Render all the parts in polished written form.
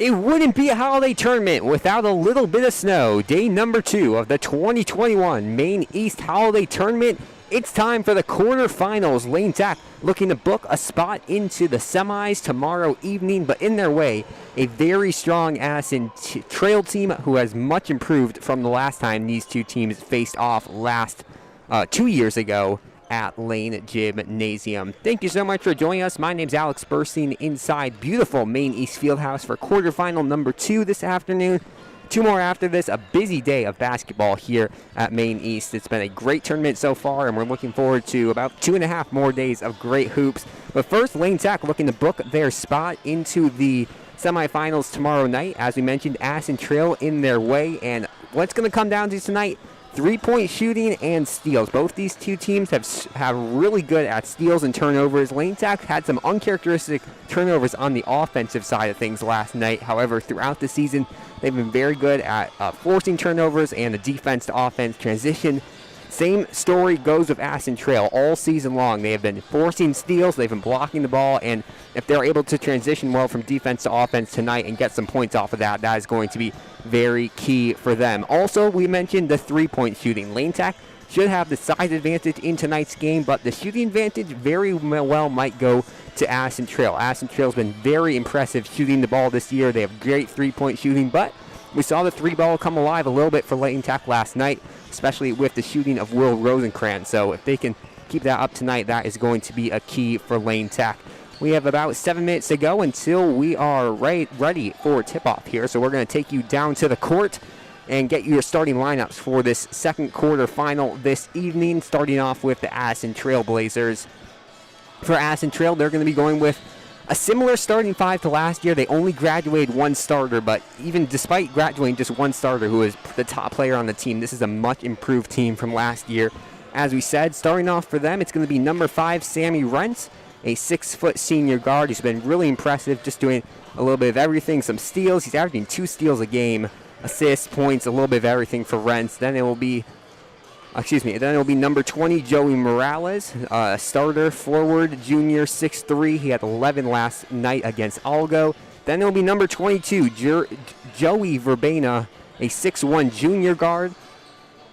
It wouldn't be a holiday tournament without a little bit of snow. Day number 2 of the 2021 Maine East Holiday Tournament. It's time for the quarterfinals. Lane Tech looking to book a spot into the semis tomorrow evening, but in their way, a very strong Addison Trail team who has much improved from the last time these two teams faced off 2 years ago at Lane Gymnasium. Thank you so much for joining us. My name's Alex Burstein inside beautiful Maine East Fieldhouse for quarterfinal number 2 this afternoon. 2 more after this, a busy day of basketball here at Maine East. It's been a great tournament so far, and we're looking forward to about 2.5 more days of great hoops. But first, Lane Tech looking to book their spot into the semifinals tomorrow night. As we mentioned, Addison Trail in their way, and what's going to come down to tonight? 3-point shooting and steals. Both these two teams have really good at steals and turnovers. Lane Tech had some uncharacteristic turnovers on the offensive side of things last night. However, throughout the season, they've been very good at forcing turnovers and the defense to offense transition. Same story goes with Addison Trail all season long. They have been forcing steals, they've been blocking the ball, and if they're able to transition well from defense to offense tonight and get some points off of that, that is going to be very key for them. Also, we mentioned the 3-point shooting. Lane Tech should have the size advantage in tonight's game, but the shooting advantage very well might go to Addison Trail. Addison Trail's been very impressive shooting the ball this year. They have great 3-point shooting, but we saw the 3-ball come alive a little bit for Lane Tech last night, especially with the shooting of Will Rosenkrantz. So if they can keep that up tonight, that is going to be a key for Lane Tech. We have about 7 minutes to go until we are ready for tip-off here. So we're going to take you down to the court and get your starting lineups for this second quarter final this evening, starting off with the Addison Trail Blazers. For Addison Trail, they're going to be going with a similar starting 5 to last year. They only graduated one starter, but even despite graduating just one starter who is the top player on the team, this is a much improved team from last year. As we said, starting off for them, it's going to be number 5, Sammy Rentz, a 6-foot senior guard who's been really impressive, just doing a little bit of everything, some steals. He's averaging 2 steals a game, assists, points, a little bit of everything for Rentz. Then it will be number 20, Joey Morales, starter, forward, junior, 6'3". He had 11 last night against Algo. Then it will be number 22, Joey Verbena, a 6'1" junior guard.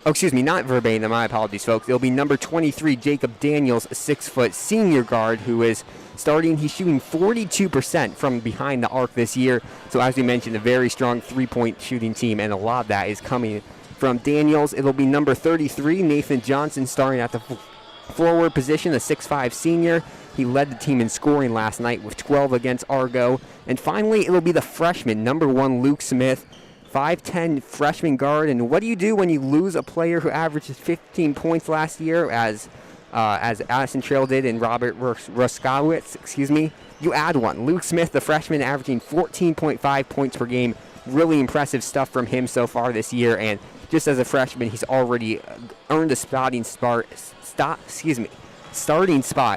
Oh, excuse me, not Verbena, my apologies, folks. It'll be number 23, Jacob Daniels, a 6-foot senior guard who is starting. He's shooting 42% from behind the arc this year. So as we mentioned, a very strong 3-point shooting team, and a lot of that is coming from Daniels. It'll be number 33, Nathan Johnson, starting at the forward position, a 6'5" senior. He led the team in scoring last night with 12 against Argo. And finally, it'll be the freshman, number 1, Luke Smith, 5'10" freshman guard. And what do you do when you lose a player who averages 15 points last year, as Addison Trail did and Robert Ruskowitz, You add one. Luke Smith, the freshman, averaging 14.5 points per game. Really impressive stuff from him so far this year, and just as a freshman, he's already earned a starting spot,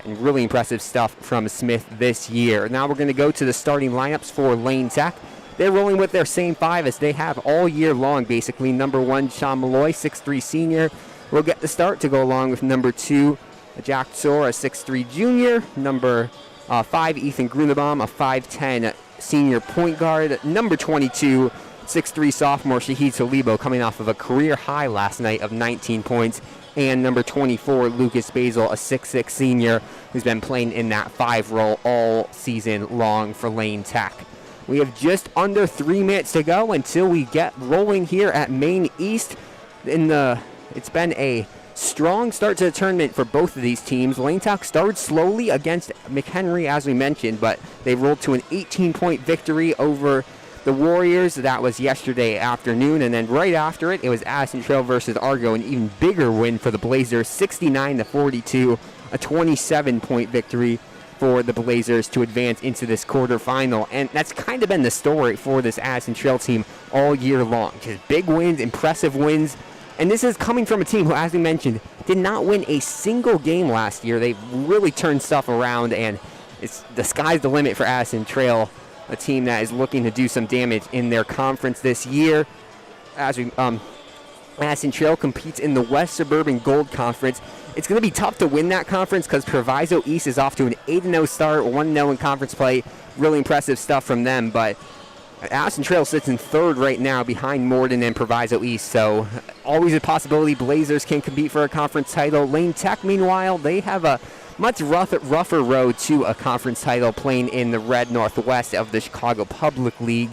and really impressive stuff from Smith this year. Now we're going to go to the starting lineups for Lane Tech. They're rolling with their same 5 as they have all year long, basically. Number 1, Sean Malloy, 6'3" senior, will get the start to go along with number 2, Jack Tsor, a 6'3" junior. Number 5, Ethan Grunebaum, a 5'10" senior point guard. Number 22, 6'3" sophomore Shahid Tolibo, coming off of a career high last night of 19 points. And number 24, Lucas Basil, a 6'6" senior, who's been playing in that 5 role all season long for Lane Tech. We have just under 3 minutes to go until we get rolling here at Maine East. It's been a strong start to the tournament for both of these teams. Lane Tech started slowly against McHenry, as we mentioned, but they rolled to an 18-point victory over the Warriors. That was yesterday afternoon, and then right after it was Addison Trail versus Argo, an even bigger win for the Blazers, 69-42, a 27-point victory for the Blazers to advance into this quarterfinal. And that's kind of been the story for this Addison Trail team all year long. Just big wins, impressive wins. And this is coming from a team who, as we mentioned, did not win a single game last year. They really turned stuff around, and the sky's the limit for Addison Trail, a team that is looking to do some damage in their conference this year. Addison Trail competes in the West Suburban Gold Conference. It's going to be tough to win that conference because Proviso East is off to an 8-0 start, 1-0 in conference play. Really impressive stuff from them, but Addison Trail sits in third right now behind Morden and Proviso East, so always a possibility Blazers can compete for a conference title. Lane Tech, meanwhile, they have a much rougher road to a conference title, playing in the Red Northwest of the Chicago Public League.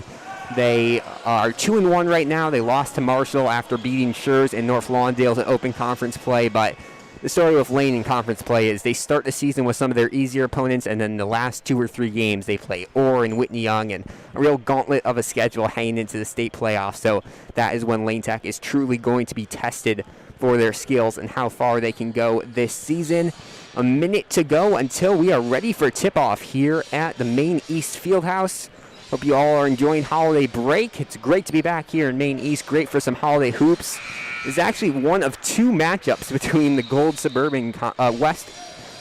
They are 2-1 right now. They lost to Marshall after beating Schurz and North Lawndale in open conference play, but the story with Lane in conference play is they start the season with some of their easier opponents, and then the last 2 or 3 games they play Orr and Whitney Young, and a real gauntlet of a schedule hanging into the state playoffs. So that is when Lane Tech is truly going to be tested for their skills and how far they can go this season. A minute to go until we are ready for tip-off here at the Maine East Fieldhouse. Hope you all are enjoying holiday break. It's great to be back here in Maine East. Great for some holiday hoops. This is actually one of 2 matchups between the Gold Suburban West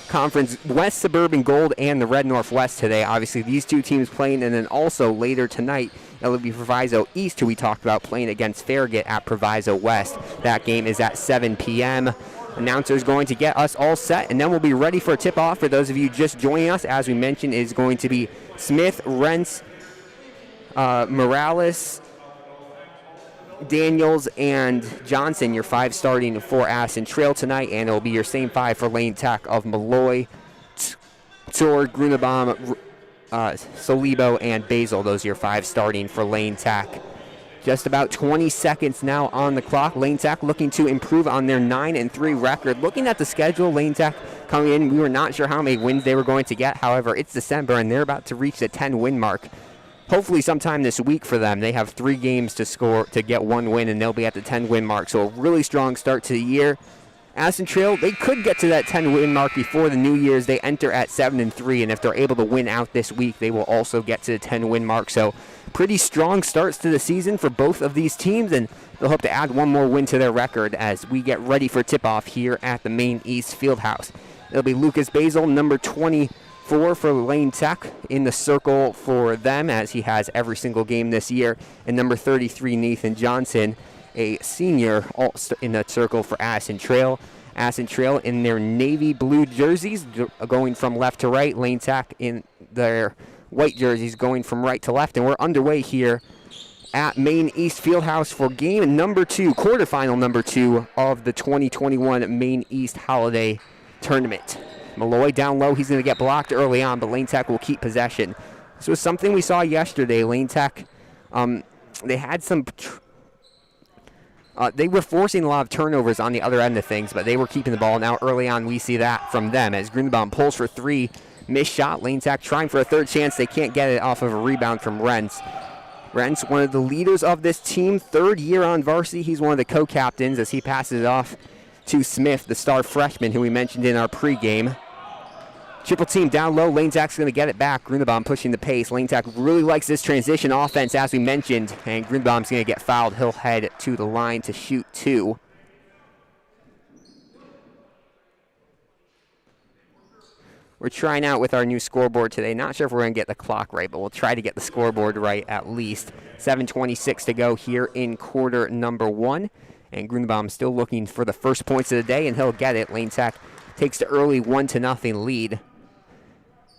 Conference, West Suburban Gold and the Red Northwest today. Obviously, these 2 teams playing, and then also later tonight, it will be Proviso East, who we talked about, playing against Farragut at Proviso West. That game is at 7 p.m. Announcer is going to get us all set, and then we'll be ready for a tip-off. For those of you just joining us, as we mentioned, is going to be Smith, Rentz, Morales, Daniels, and Johnson, your 5 starting for Addison Trail tonight, and it'll be your same 5 for Lane Tech of Malloy, Tor, Grunebaum, Solibo, and Basil. Those are your 5 starting for Lane Tech. Just about 20 seconds now on the clock. Lane Tech looking to improve on their 9-3 record. Looking at the schedule, Lane Tech coming in, we were not sure how many wins they were going to get. However, it's December, and they're about to reach the 10-win mark. Hopefully sometime this week for them. They have 3 games to score to get 1 win, and they'll be at the 10-win mark. So a really strong start to the year. Addison Trail, they could get to that 10-win mark before the New Year's. They enter at 7-3, and if they're able to win out this week, they will also get to the 10-win mark. So pretty strong starts to the season for both of these teams, and they'll hope to add 1 more win to their record as we get ready for tip-off here at the Maine East Fieldhouse. It'll be Lucas Basil, number 24 for Lane Tech, in the circle for them, as he has every single game this year, and number 33, Nathan Johnson, a senior, in the circle for Addison Trail. Addison Trail in their navy blue jerseys, going from left to right. Lane Tech in their white jerseys, going from right to left. And we're underway here at Maine East Fieldhouse for game number 2, quarterfinal number 2 of the 2021 Maine East Holiday Tournament. Malloy down low. He's going to get blocked early on, but Lane Tech will keep possession. This was something we saw yesterday. Lane Tech, they had some... they were forcing a lot of turnovers on the other end of things, but they were keeping the ball. Now early on, we see that from them as Grunebaum pulls for 3. Missed shot. Lane Tech trying for a 3rd chance. They can't get it off of a rebound from Rentz. Rentz, one of the leaders of this team, 3rd year on varsity. He's one of the co-captains as he passes it off to Smith, the star freshman who we mentioned in our pregame. Triple team down low. Lane Tech's going to get it back. Grunebaum pushing the pace. Lane Tech really likes this transition offense, as we mentioned, and Grunebaum's going to get fouled. He'll head to the line to shoot 2. We're trying out with our new scoreboard today. Not sure if we're going to get the clock right, but we'll try to get the scoreboard right at least. 7:26 to go here in quarter number 1. And Grunebaum still looking for the first points of the day, and he'll get it. Lane Tech takes the early 1-0 lead.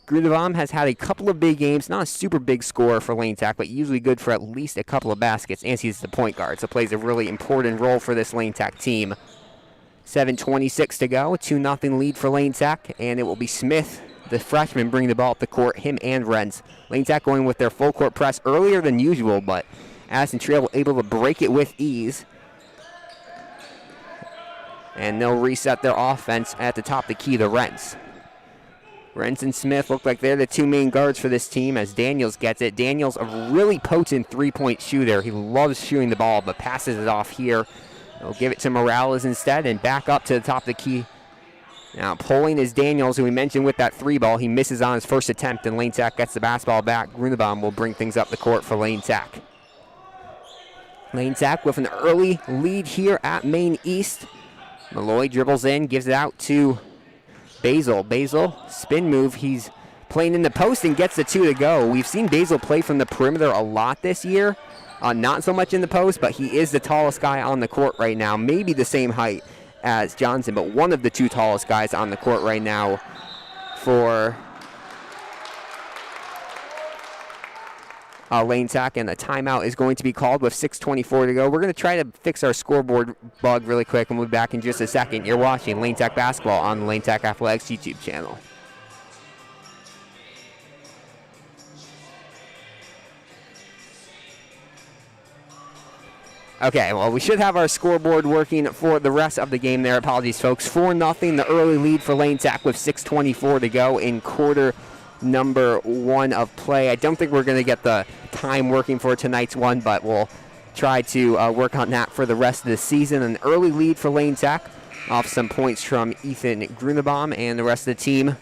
Grunebaum has had a couple of big games, not a super big scorer for Lane Tech, but usually good for at least a couple of baskets, and he's the point guard, so plays a really important role for this Lane Tech team. 7:26 to go, 2-0 lead for Lane Tech, and it will be Smith, the freshman, bringing the ball up the court, him and Rentz. Lane Tech going with their full court press earlier than usual, but Addison Trail able to break it with ease. And they'll reset their offense at the top of the key to Rentz. Rentz and Smith look like they're the 2 main guards for this team as Daniels gets it. Daniels, a really potent 3-point shooter. He loves shooting the ball, but passes it off here. They'll give it to Morales instead and back up to the top of the key. Now pulling is Daniels, who we mentioned with that 3 ball. He misses on his first attempt, and Lane Tech gets the basketball back. Grunebaum will bring things up the court for Lane Tech. Lane Tech with an early lead here at Maine East. Malloy dribbles in, gives it out to Basil. Basil, spin move. He's playing in the post and gets the 2 to go. We've seen Basil play from the perimeter a lot this year. Not so much in the post, but he is the tallest guy on the court right now. Maybe the same height as Johnson, but one of the 2 tallest guys on the court right now for Lane Tech, and the timeout is going to be called with 6:24 to go. We're going to try to fix our scoreboard bug really quick, and we'll be back in just a second. You're watching Lane Tech basketball on the Lane Tech Athletics YouTube channel. Okay, well, we should have our scoreboard working for the rest of the game there. Apologies, folks. 4-0, the early lead for Lane Tech with 6:24 to go in quarter number 1 of play. I don't think we're going to get the time working for tonight's one, but we'll try to work on that for the rest of the season. An early lead for Lane Tech off some points from Ethan Grunebaum and the rest of the team.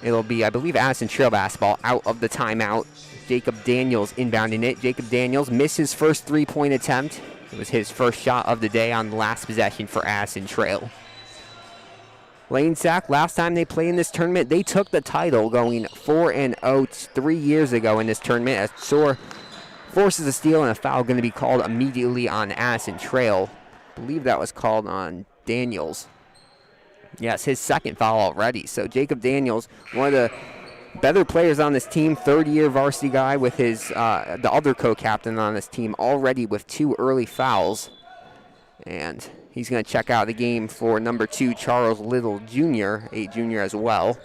It'll be, I believe, Addison Trail basketball out of the timeout. Jacob Daniels inbounding it. Jacob Daniels missed his first three-point attempt. It was his first shot of the day on the last possession for Addison Trail. Lane Tech, last time they played in this tournament, they took the title going 4-0 3 years ago in this tournament, as Soar forces a steal and a foul going to be called immediately on Addison Trail. I believe that was called on Daniels. Yes, his second foul already. So Jacob Daniels, one of the better players on this team, third-year varsity guy with his the other co-captain on this team, already with 2 early fouls. And he's going to check out the game for number 2, Charles Little Jr., a junior as well.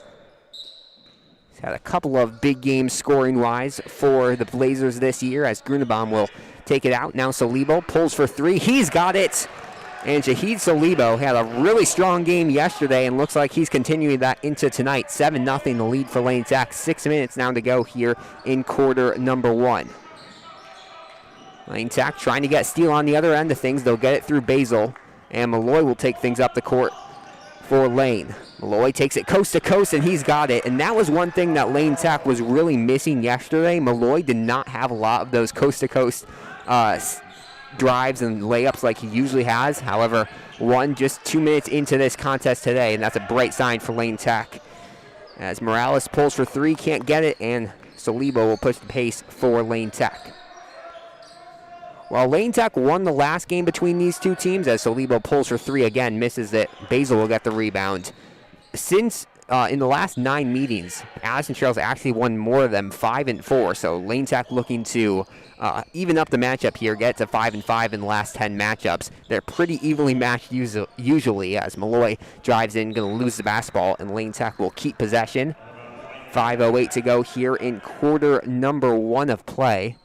He's had a couple of big games scoring-wise for the Blazers this year, as Grunebaum will take it out. Now Salibo pulls for 3. He's got it! And Shahid Salibo had a really strong game yesterday and looks like he's continuing that into tonight. 7-0 the lead for Lane Tech. 6 minutes now to go here in quarter number 1. Lane Tech trying to get steal on the other end of things. They'll get it through Basil. And Malloy will take things up the court for Lane. Malloy takes it coast to coast, and he's got it. And that was one thing that Lane Tech was really missing yesterday. Malloy did not have a lot of those coast-to-coast drives and layups like he usually has. However, one just 2 minutes into this contest today, and that's a bright sign for Lane Tech. As Morales pulls for 3, can't get it, and Salibo will push the pace for Lane Tech. Well, Lane Tech won the last game between these two teams, as Salibo pulls for 3 again, misses it. Basil will get the rebound. Since in the last 9 meetings, Addison Trail's actually won more of them, 5-4. So Lane Tech looking to even up the matchup here, get to 5-5 in the last 10 matchups. They're pretty evenly matched usually, as Malloy drives in, going to lose the basketball, and Lane Tech will keep possession. 5:08 to go here in quarter number 1 of play.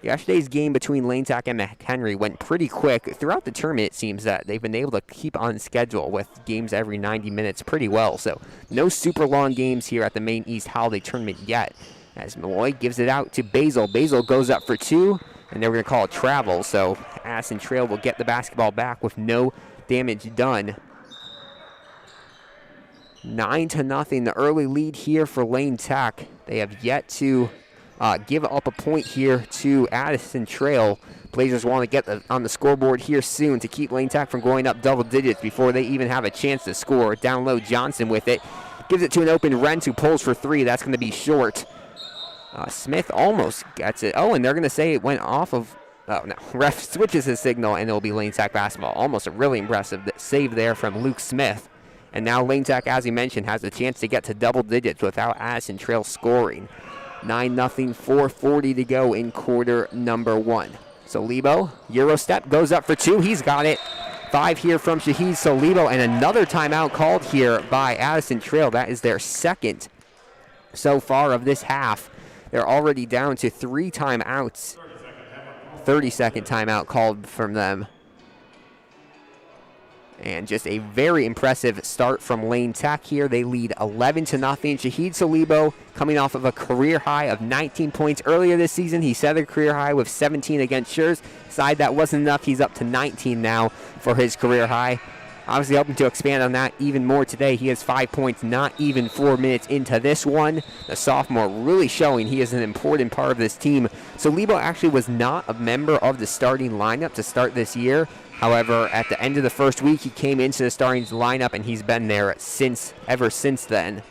Yesterday's game between Lane Tech and McHenry went pretty quick. Throughout the tournament, it seems that they've been able to keep on schedule with games every 90 minutes pretty well. So no super long games here at the MAINE East Holiday Tournament yet. As Malloy gives it out to Basil. Basil goes up for 2, and they're going to call it travel. So Addison Trail will get the basketball back with no damage done. 9-0, the early lead here for Lane Tech. They have yet to give up a point here to Addison Trail. Blazers want to get on the scoreboard here soon to keep Lane Tech from going up double digits before they even have a chance to score. Down low, Johnson with it. Gives it to an open Rent, who pulls for 3. That's going to be short. Smith almost gets it. Oh, and they're going to say it went off of... Oh, no. Ref switches his signal, and it'll be Lane Tech basketball. Almost a really impressive save there from Luke Smith. And now Lane Tech, as he mentioned, has a chance to get to double digits without Addison Trail scoring. 9-0, 4:40 to go in quarter number 1. Salibo, Euro step, goes up for 2. He's got it. 5 here from Shahid Salibo, and another timeout called here by Addison Trail. That is their second so far of this half. They're already down to 3 timeouts. 30-second timeout called from them. And just a very impressive start from Lane Tech here. They lead 11-0. Shahid Salibo coming off of a career high of 19 points earlier this season. He set a career high with 17 against Schurz. Side that wasn't enough. He's up to 19 now for his career high. Obviously hoping to expand on that even more today. He has 5 points, not even 4 minutes into this one. The sophomore really showing he is an important part of this team. Salibo actually was not a member of the starting lineup to start this year. However, at the end of the first week, he came into the starting lineup, and he's been there ever since then.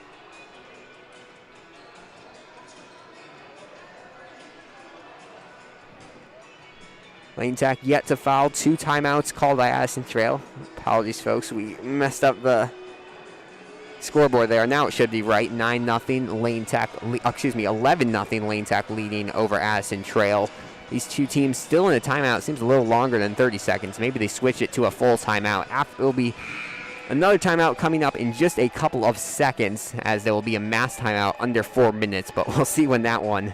Lane Tech yet to foul. 2 timeouts called by Addison Trail. Apologies, folks. We messed up the scoreboard there. Now it should be right. 9-0 Lane Tech, 11-0 Lane Tech leading over Addison Trail. These two teams still in a timeout. It seems a little longer than 30 seconds. Maybe they switch it to a full timeout. It will be another timeout coming up in just a couple of seconds, as there will be a mass timeout under 4 minutes, but we'll see when that one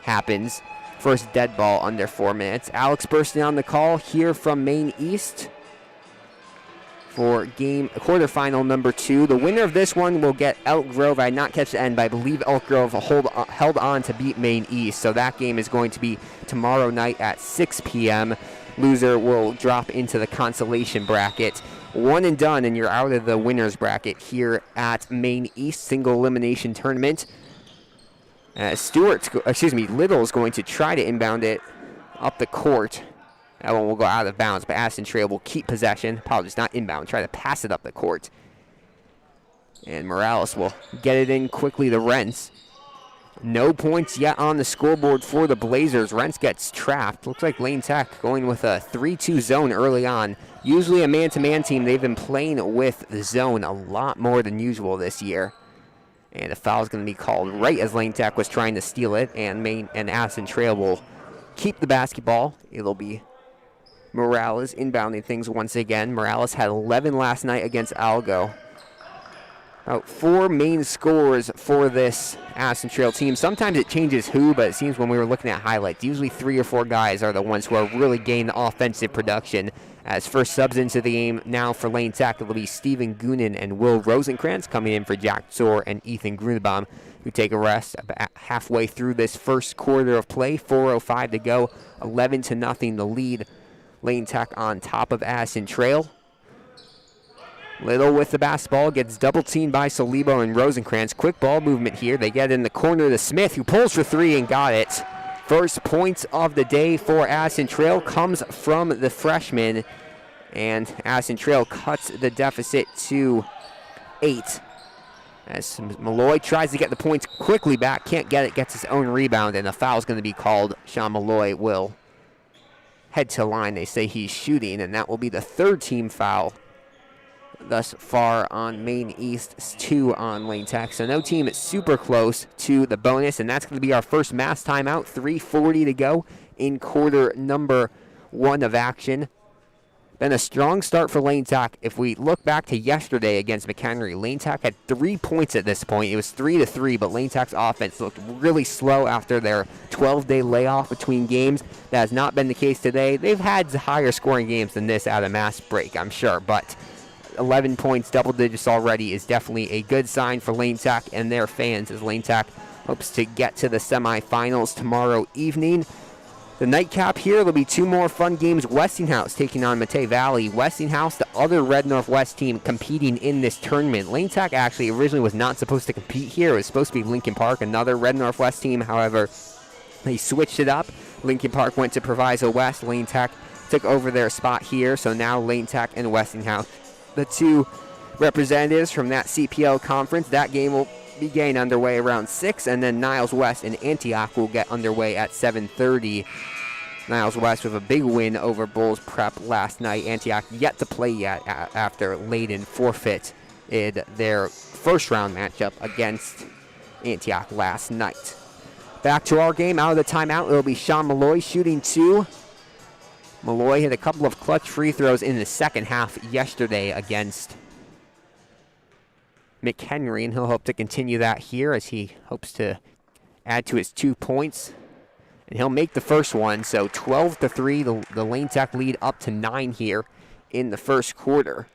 happens. First dead ball under 4 minutes. Alex bursting on the call here from MAINE East for quarterfinal number 2. The winner of this one will get Elk Grove. I did not catch the end, but I believe Elk Grove held on to beat MAINE East. So that game is going to be tomorrow night at 6 p.m. Loser will drop into the consolation bracket. One and done, and you're out of the winner's bracket here at MAINE East single elimination tournament. Little is going to try to inbound it up the court. That one will go out of bounds, but Addison Trail will keep possession. Apologies, not inbound. Try to pass it up the court. And Morales will get it in quickly to Rents. No points yet on the scoreboard for the Blazers. Rents gets trapped. Looks like Lane Tech going with a 3-2 zone early on. Usually a man-to-man team. They've been playing with the zone a lot more than usual this year. And a foul is going to be called right as Lane Tech was trying to steal it. And Addison Trail will keep the basketball. It'll be Morales inbounding things once again. Morales had 11 last night against Algo. About 4 main scorers for this Addison Trail team. Sometimes it changes who, but it seems when we were looking at highlights, usually 3 or 4 guys are the ones who are really gaining offensive production. As first subs into the game now for Lane Tech, it'll be Steven Goonan and Will Rosenkrantz coming in for Jack Zor and Ethan Grunbaum, who take a rest about halfway through this first quarter of play. 4:05 to go, 11-0 the lead. Lane Tech on top of Addison Trail. Little with the basketball, gets double teamed by Salibo and Rosenkrantz. Quick ball movement here. They get in the corner to Smith, who pulls for 3 and got it. First points of the day for Addison Trail comes from the freshman, and Addison Trail cuts the deficit to 8. As Malloy tries to get the points quickly back, can't get it, gets his own rebound, and a foul is going to be called. Sean Malloy will head to line. They say he's shooting, and that will be the 3rd team foul thus far on MAINE East, 2 on Lane Tech. So no team is super close to the bonus, and that's going to be our first mass timeout. 3:40 to go in quarter number 1 of action. Been a strong start for Lane Tech. If we look back to yesterday against McHenry, Lane Tech had 3 points at this point. It was 3-3, but Lane Tech's offense looked really slow after their 12-day layoff between games. That has not been the case today. They've had higher scoring games than this at a mass break, I'm sure, but 11 points, double digits already, is definitely a good sign for Lane Tech and their fans, as Lane Tech hopes to get to the semifinals tomorrow evening. The nightcap here, there'll be 2 more fun games. Westinghouse taking on Mattay Valley. Westinghouse, the other Red Northwest team competing in this tournament. Lane Tech actually originally was not supposed to compete here. It was supposed to be Lincoln Park, another Red Northwest team. However, they switched it up. Lincoln Park went to Proviso West. Lane Tech took over their spot here. So now Lane Tech and Westinghouse, the 2 representatives from that CPL conference. That game will be getting underway around 6, and then Niles West and Antioch will get underway at 7:30. Niles West with a big win over Bulls Prep last night. Antioch yet to play yet after Layden forfeited their first-round matchup against Antioch last night. Back to our game. Out of the timeout, it'll be Sean Malloy shooting 2. Malloy hit a couple of clutch free throws in the second half yesterday against McHenry, and he'll hope to continue that here as he hopes to add to his 2 points. And he'll make the first one, so 12-3, the Lane Tech lead up to 9 here in the first quarter.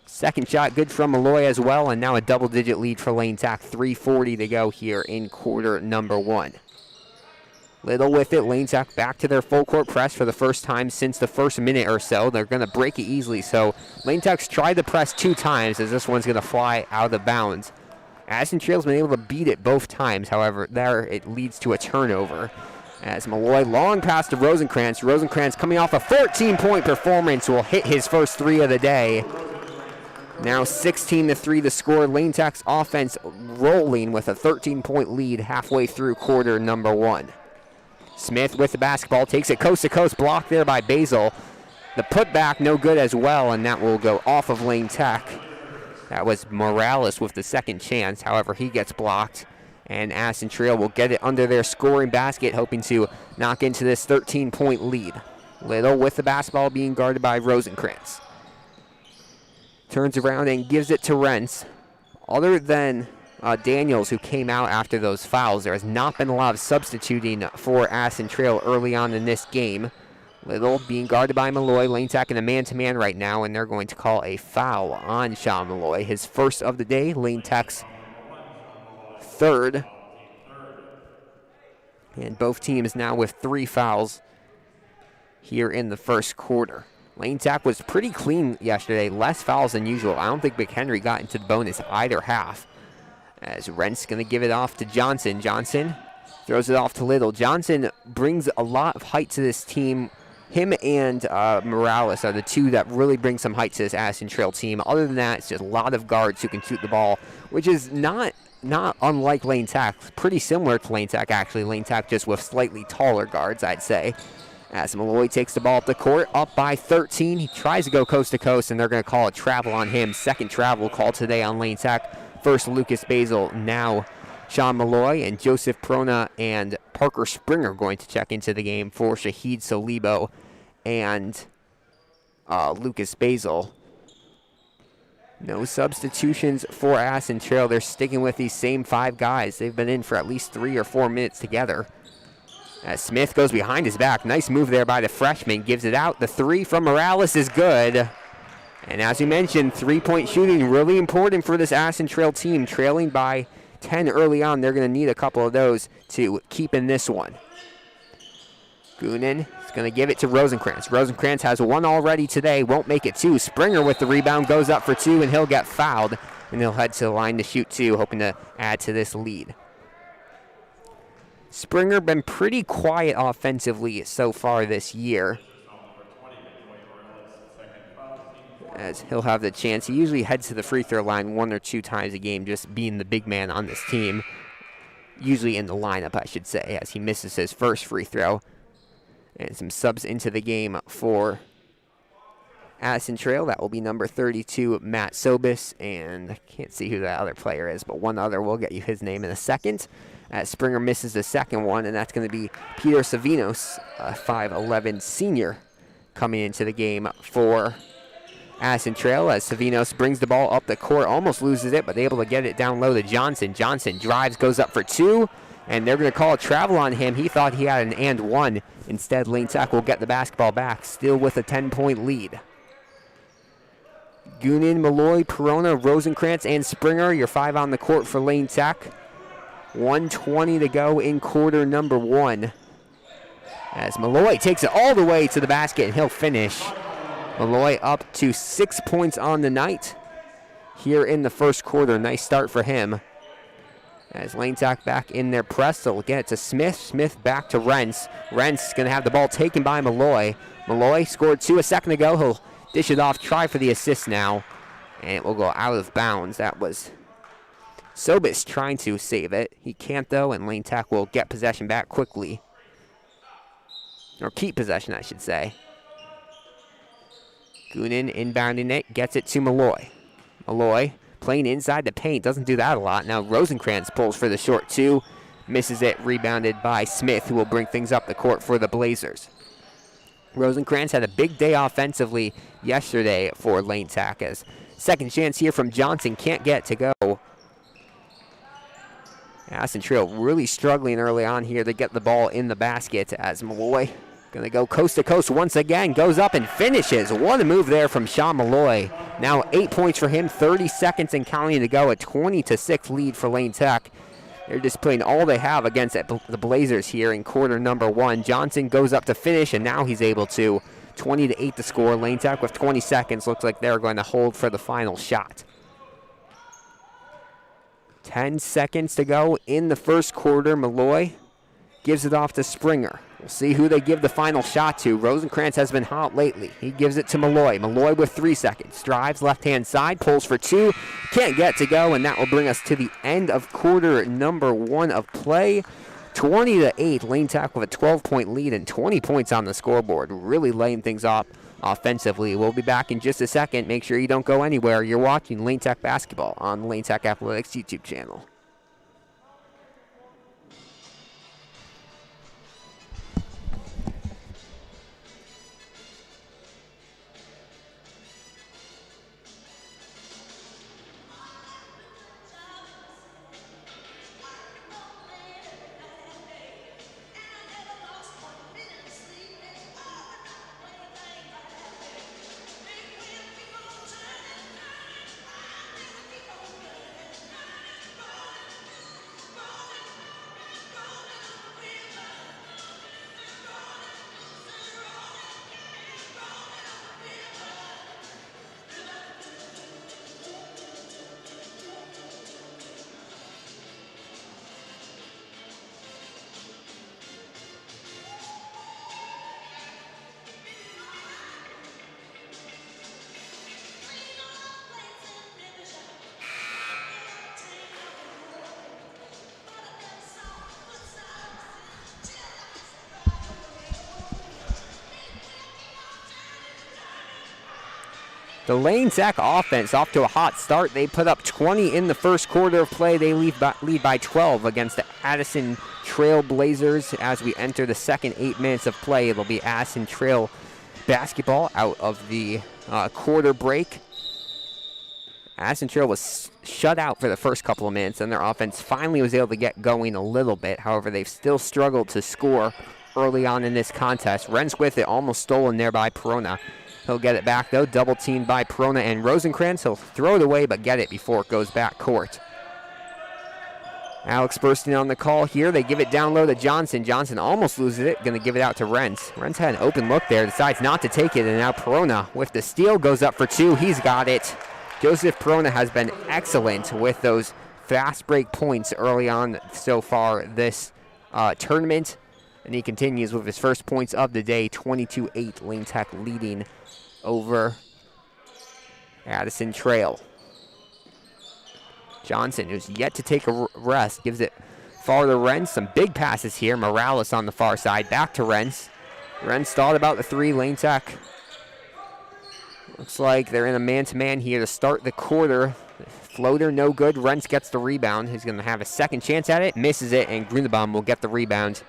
Second shot good from Malloy as well, and now a double-digit lead for Lane Tech. 3:40 to go here in quarter number 1. Little with it. Lane Tech back to their full-court press for the first time since the first minute or so. They're going to break it easily, so Lane Tech's tried to press 2 times as this one's going to fly out of bounds. Addison Trail's been able to beat it both times. However, there it leads to a turnover. As Malloy, long pass to Rosenkrantz. Rosenkrantz coming off a 14-point performance will hit his first 3 of the day. Now 16-3 the score. Lane Tech's offense rolling with a 13-point lead halfway through quarter number 1. Smith with the basketball, takes it coast to coast, blocked there by Basil. The putback no good as well, and that will go off of Lane Tech. That was Morales with the second chance. However, he gets blocked, and Addison Trail will get it under their scoring basket, hoping to knock into this 13-point lead. Little with the basketball being guarded by Rosenkrantz. Turns around and gives it to Rentz. Other than Daniels, who came out after those fouls, there has not been a lot of substituting for Addison Trail early on in this game. Little being guarded by Malloy. Lane Tech in a man-to-man right now, and they're going to call a foul on Sean Malloy. His first of the day, Lane Tech's third. And both teams now with 3 fouls here in the first quarter. Lane Tech was pretty clean yesterday, less fouls than usual. I don't think McHenry got into the bonus either half. As Rent's going to give it off to Johnson. Johnson throws it off to Little. Johnson brings a lot of height to this team. Him and Morales are the two that really bring some height to this Addison Trail team. Other than that, it's just a lot of guards who can shoot the ball, which is not unlike Lane Tech. Pretty similar to Lane Tech, actually. Lane Tech just with slightly taller guards, I'd say. As Malloy takes the ball up the court, up by 13. He tries to go coast to coast, and they're going to call a travel on him. Second travel called today on Lane Tech. First, Lucas Basil, now Sean Malloy, and Joseph Prona and Parker Springer going to check into the game for Shahid Solibo and Lucas Basil. No substitutions for Addison Trail. They're sticking with these same 5 guys. They've been in for at least 3 or 4 minutes together. As Smith goes behind his back. Nice move there by the freshman. Gives it out. The 3 from Morales is good. And as we mentioned, 3-point shooting really important for this Addison Trail team. Trailing by 10 early on. They're going to need a couple of those to keep in this one. Goonan is going to give it to Rosenkrantz. Rosenkrantz has 1 already today. Won't make it 2. Springer with the rebound goes up for 2, and he'll get fouled. And he'll head to the line to shoot 2, hoping to add to this lead. Springer been pretty quiet offensively so far this year, as he'll have the chance. He usually heads to the free throw line 1 or 2 times a game, just being the big man on this team. Usually in the lineup, I should say, as he misses his first free throw. And some subs into the game for Addison Trail. That will be number 32, Matt Sobis, and I can't see who that other player is, but one other, we'll get you his name in a second. As Springer misses the second one, and that's going to be Peter Savinos, a 5'11 senior, coming into the game for Addison Trail, as Savinos brings the ball up the court, almost loses it, but able to get it down low to Johnson. Johnson drives, goes up for 2, and they're going to call a travel on him. He thought he had an and 1. Instead, Lane Tech will get the basketball back, still with a 10-point lead. Goonan, Malloy, Perona, Rosenkrantz, and Springer, your 5 on the court for Lane Tech. 1:20 to go in quarter number 1. As Malloy takes it all the way to the basket, and he'll finish. Malloy up to 6 points on the night here in the first quarter. Nice start for him. As Lane Tech back in their press, they'll get it to Smith. Smith back to Rentz. Rentz going to have the ball taken by Malloy. Malloy scored 2 a second ago. He'll dish it off, try for the assist now, and it will go out of bounds. That was Sobis trying to save it. He can't, though, and Lane Tech will get possession back quickly. Or keep possession, I should say. Goonan inbounding it, gets it to Malloy. Malloy playing inside the paint, doesn't do that a lot. Now Rosenkrantz pulls for the short 2, misses it, rebounded by Smith, who will bring things up the court for the Blazers. Rosenkrantz had a big day offensively yesterday for Lane Tech, as second chance here from Johnson, can't get to go. Addison Trail really struggling early on here to get the ball in the basket, as Malloy going to go coast to coast once again, goes up and finishes. What a move there from Sean Malloy. Now 8 points for him, 30 seconds and counting to go, a 20-6 lead for Lane Tech. They're just playing all they have against the Blazers here in quarter number 1. Johnson goes up to finish, and now he's able to. 20-8 to score. Lane Tech with 20 seconds. Looks like they're going to hold for the final shot. 10 seconds to go in the first quarter. Malloy gives it off to Springer. We'll see who they give the final shot to. Rosenkrantz has been hot lately. He gives it to Malloy. Malloy with 3 seconds. Drives left-hand side, pulls for 2. Can't get to go, and that will bring us to the end of quarter number 1 of play. 20-8. Lane Tech with a 12-point lead and 20 points on the scoreboard. Really laying things off offensively. We'll be back in just a second. Make sure you don't go anywhere. You're watching Lane Tech Basketball on the Lane Tech Athletics YouTube channel. The Lane Tech offense off to a hot start. They put up 20 in the first quarter of play. They lead by 12 against the Addison Trail Blazers. As we enter the second 8 minutes of play, it'll be Addison Trail basketball out of the quarter break. Addison Trail was shut out for the first couple of minutes, and their offense finally was able to get going a little bit. However, they've still struggled to score early on in this contest. Renz with it, almost stolen there by Perona. He'll get it back, though. Double teamed by Perona and Rosenkrantz. He'll throw it away, but get it before it goes back court. Alex Burstein on the call here. They give it down low to Johnson. Johnson almost loses it. Going to give it out to Renz. Renz had an open look there. Decides not to take it. And now Perona with the steal goes up for two. He's got it. Joseph Perona has been excellent with those fast break points early on so far this tournament. And he continues with his first points of the day. 22-8. Lane Tech leading over Addison Trail. Johnson, who's yet to take a rest, gives it far to Renz. Some big passes here. Morales on the far side. Back to Renz. Renz thought about the three. Lane Tech looks like they're in a man-to-man here to start the quarter. Floater, no good. Renz gets the rebound. He's going to have a second chance at it. Misses it, and Grunenbaum will get the rebound.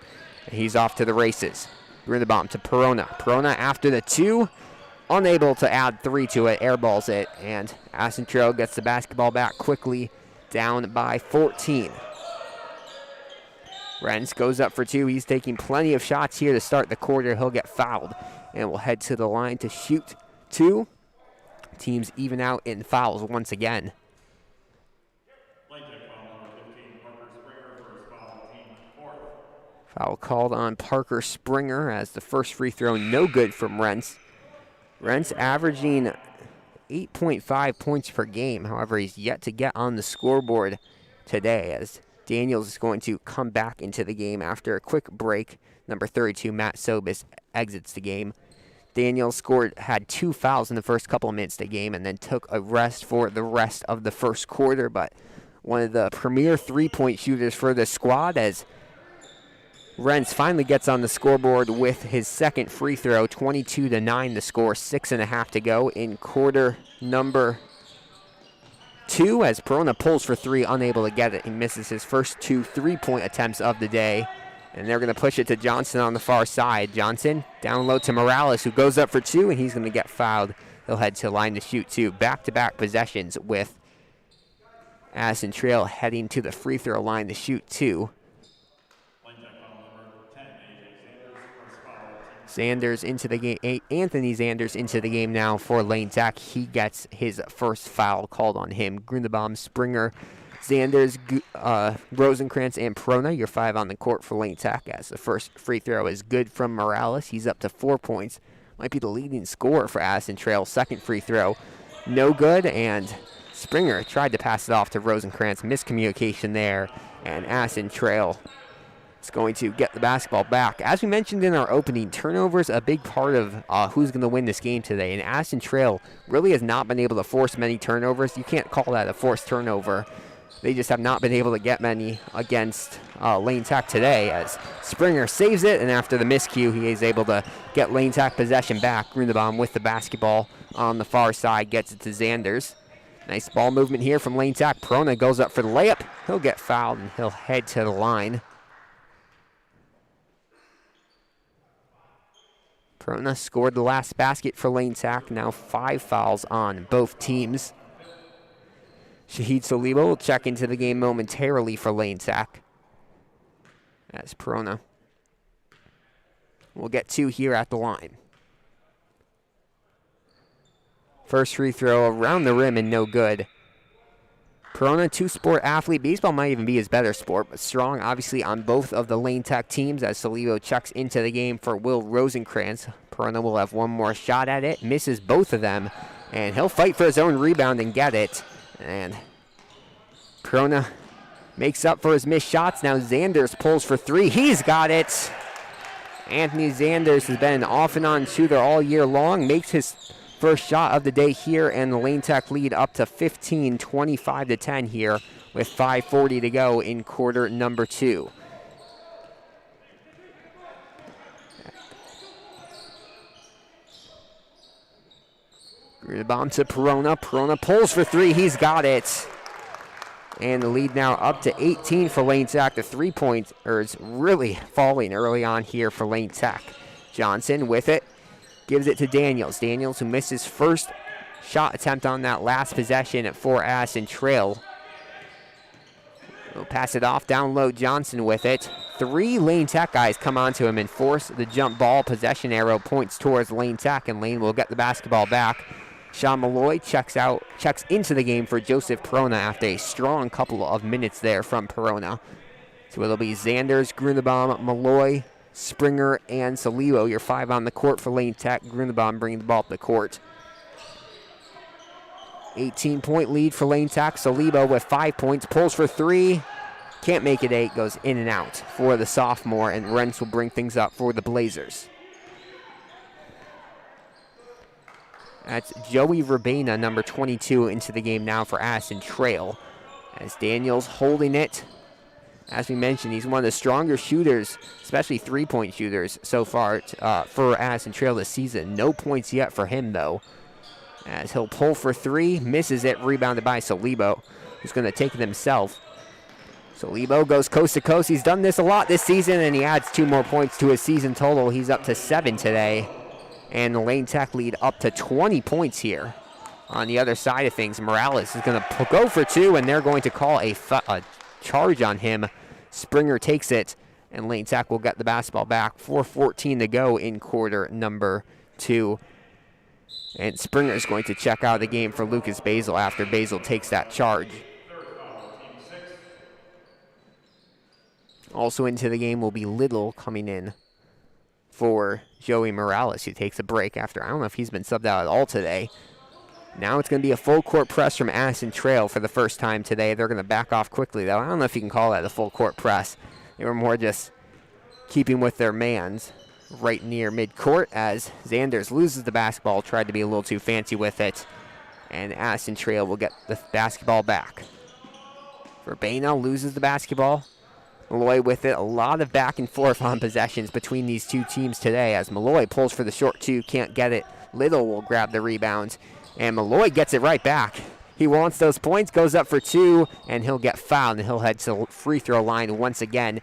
He's off to the races. Grunenbaum to Perona. Perona after the two. Unable to add three to it. Airballs it. And Addison Trail gets the basketball back quickly. Down by 14. Renz goes up for two. He's taking plenty of shots here to start the quarter. He'll get fouled. And will head to the line to shoot two. Teams even out in fouls once again. Foul called on Parker Springer as the first free throw no good from Renz. Renz averaging 8.5 points per game. However, he's yet to get on the scoreboard today as Daniels is going to come back into the game after a quick break. Number 32, Matt Sobis, exits the game. Daniels had two fouls in the first couple of minutes of the game and then took a rest for the rest of the first quarter. But one of the premier three-point shooters for the squad as Renz finally gets on the scoreboard with his second free throw. 22-9 the score, 6.5 to go in quarter number two as Perona pulls for three, unable to get it. He misses his first two three-point attempts of the day. And they're going to push it to Johnson on the far side. Johnson down low to Morales, who goes up for two, and he's going to get fouled. He'll head to the line to shoot two. Back-to-back possessions with Addison Trail heading to the free throw line to shoot two. Zanders into the game. Anthony Zanders into the game now for Lane Tech. He gets his first foul called on him. Grunenbaum, Springer, Zanders, Rosenkrantz, and Perona. Your five on the court for Lane Tech as the first free throw is good from Morales. He's up to 4 points. Might be the leading scorer for Addison Trail. Second free throw, no good, and Springer tried to pass it off to Rosenkrantz. Miscommunication there, and Addison Trail is going to get the basketball back. As we mentioned in our opening, turnovers a big part of who's going to win this game today, and Addison Trail really has not been able to force many turnovers. You can't call that a forced turnover. They just have not been able to get many against Lane Tech today, as Springer saves it, and after the miscue, he is able to get Lane Tech possession back. Grunewald with the basketball on the far side, gets it to Zanders. Nice ball movement here from Lane Tech. Perona goes up for the layup. He'll get fouled, and he'll head to the line. Perona scored the last basket for Lane Tech. Now 5 fouls on both teams. Shahid Saliba will check into the game momentarily for Lane Tech. As Perona will get 2 here at the line. First free throw around the rim and no good. Perona, 2-sport athlete. Baseball might even be his better sport, but strong obviously on both of the Lane Tech teams as Saliba checks into the game for Will Rosenkrantz. Perona will have one more shot at it, misses both of them, and he'll fight for his own rebound and get it. And Perona makes up for his missed shots. Now Zanders pulls for 3. He's got it. Anthony Zanders has been an off and on shooter all year long, makes his first shot of the day here, and the Lane Tech lead up to 15, 25-10 here with 5:40 to go in quarter number 2. Rebound to Perona. Perona pulls for 3. He's got it. And the lead now up to 18 for Lane Tech. The 3-pointers really falling early on here for Lane Tech. Johnson with it. Gives it to Daniels. Daniels, who missed his first shot attempt on that last possession for Addison Trail. We'll pass it off down low. Johnson with it. 3 Lane Tech guys come onto him and force the jump ball. Possession arrow points towards Lane Tech, and Lane will get the basketball back. Sean Malloy checks into the game for Joseph Perona after a strong couple of minutes there from Perona. So it'll be Zanders, Grunewald, Malloy, Springer, and Saliba, your 5 on the court for Lane Tech. Grunewald bringing the ball up the court. 18-point lead for Lane Tech. Saliba with 5 points, pulls for 3. Can't make it 8, goes in and out for the sophomore, and Rentz will bring things up for the Blazers. That's Joey Verbena, number 22, into the game now for Addison Trail. As Daniels holding it. As we mentioned, he's one of the stronger shooters, especially 3-point shooters so far for Addison Trail this season. No points yet for him, though. As he'll pull for 3, misses it, rebounded by Saliba, who's going to take it himself. Saliba goes coast to coast. He's done this a lot this season, and he adds 2 more points to his season total. He's up to 7 today. And the Lane Tech lead up to 20 points here. On the other side of things, Morales is going to go for 2, and they're going to call a charge on him. Springer takes it, and Lane Tech will get the basketball back. 4:14 to go in quarter number 2. And Springer is going to check out of the game for Lucas Basil after Basil takes that charge. Also into the game will be Little coming in for Joey Morales, who takes a break after, I don't know if he's been subbed out at all today. Now it's going to be a full court press from Addison Trail for the first time today. They're going to back off quickly, though. I don't know if you can call that a full court press. They were more just keeping with their mans right near midcourt as Zanders loses the basketball, tried to be a little too fancy with it, and Addison Trail will get the basketball back. Verbena loses the basketball. Malloy with it. A lot of back and forth on possessions between these two teams today as Malloy pulls for the short 2, can't get it. Little will grab the rebound. And Malloy gets it right back. He wants those points, goes up for 2, and he'll get fouled, and he'll head to the free throw line once again.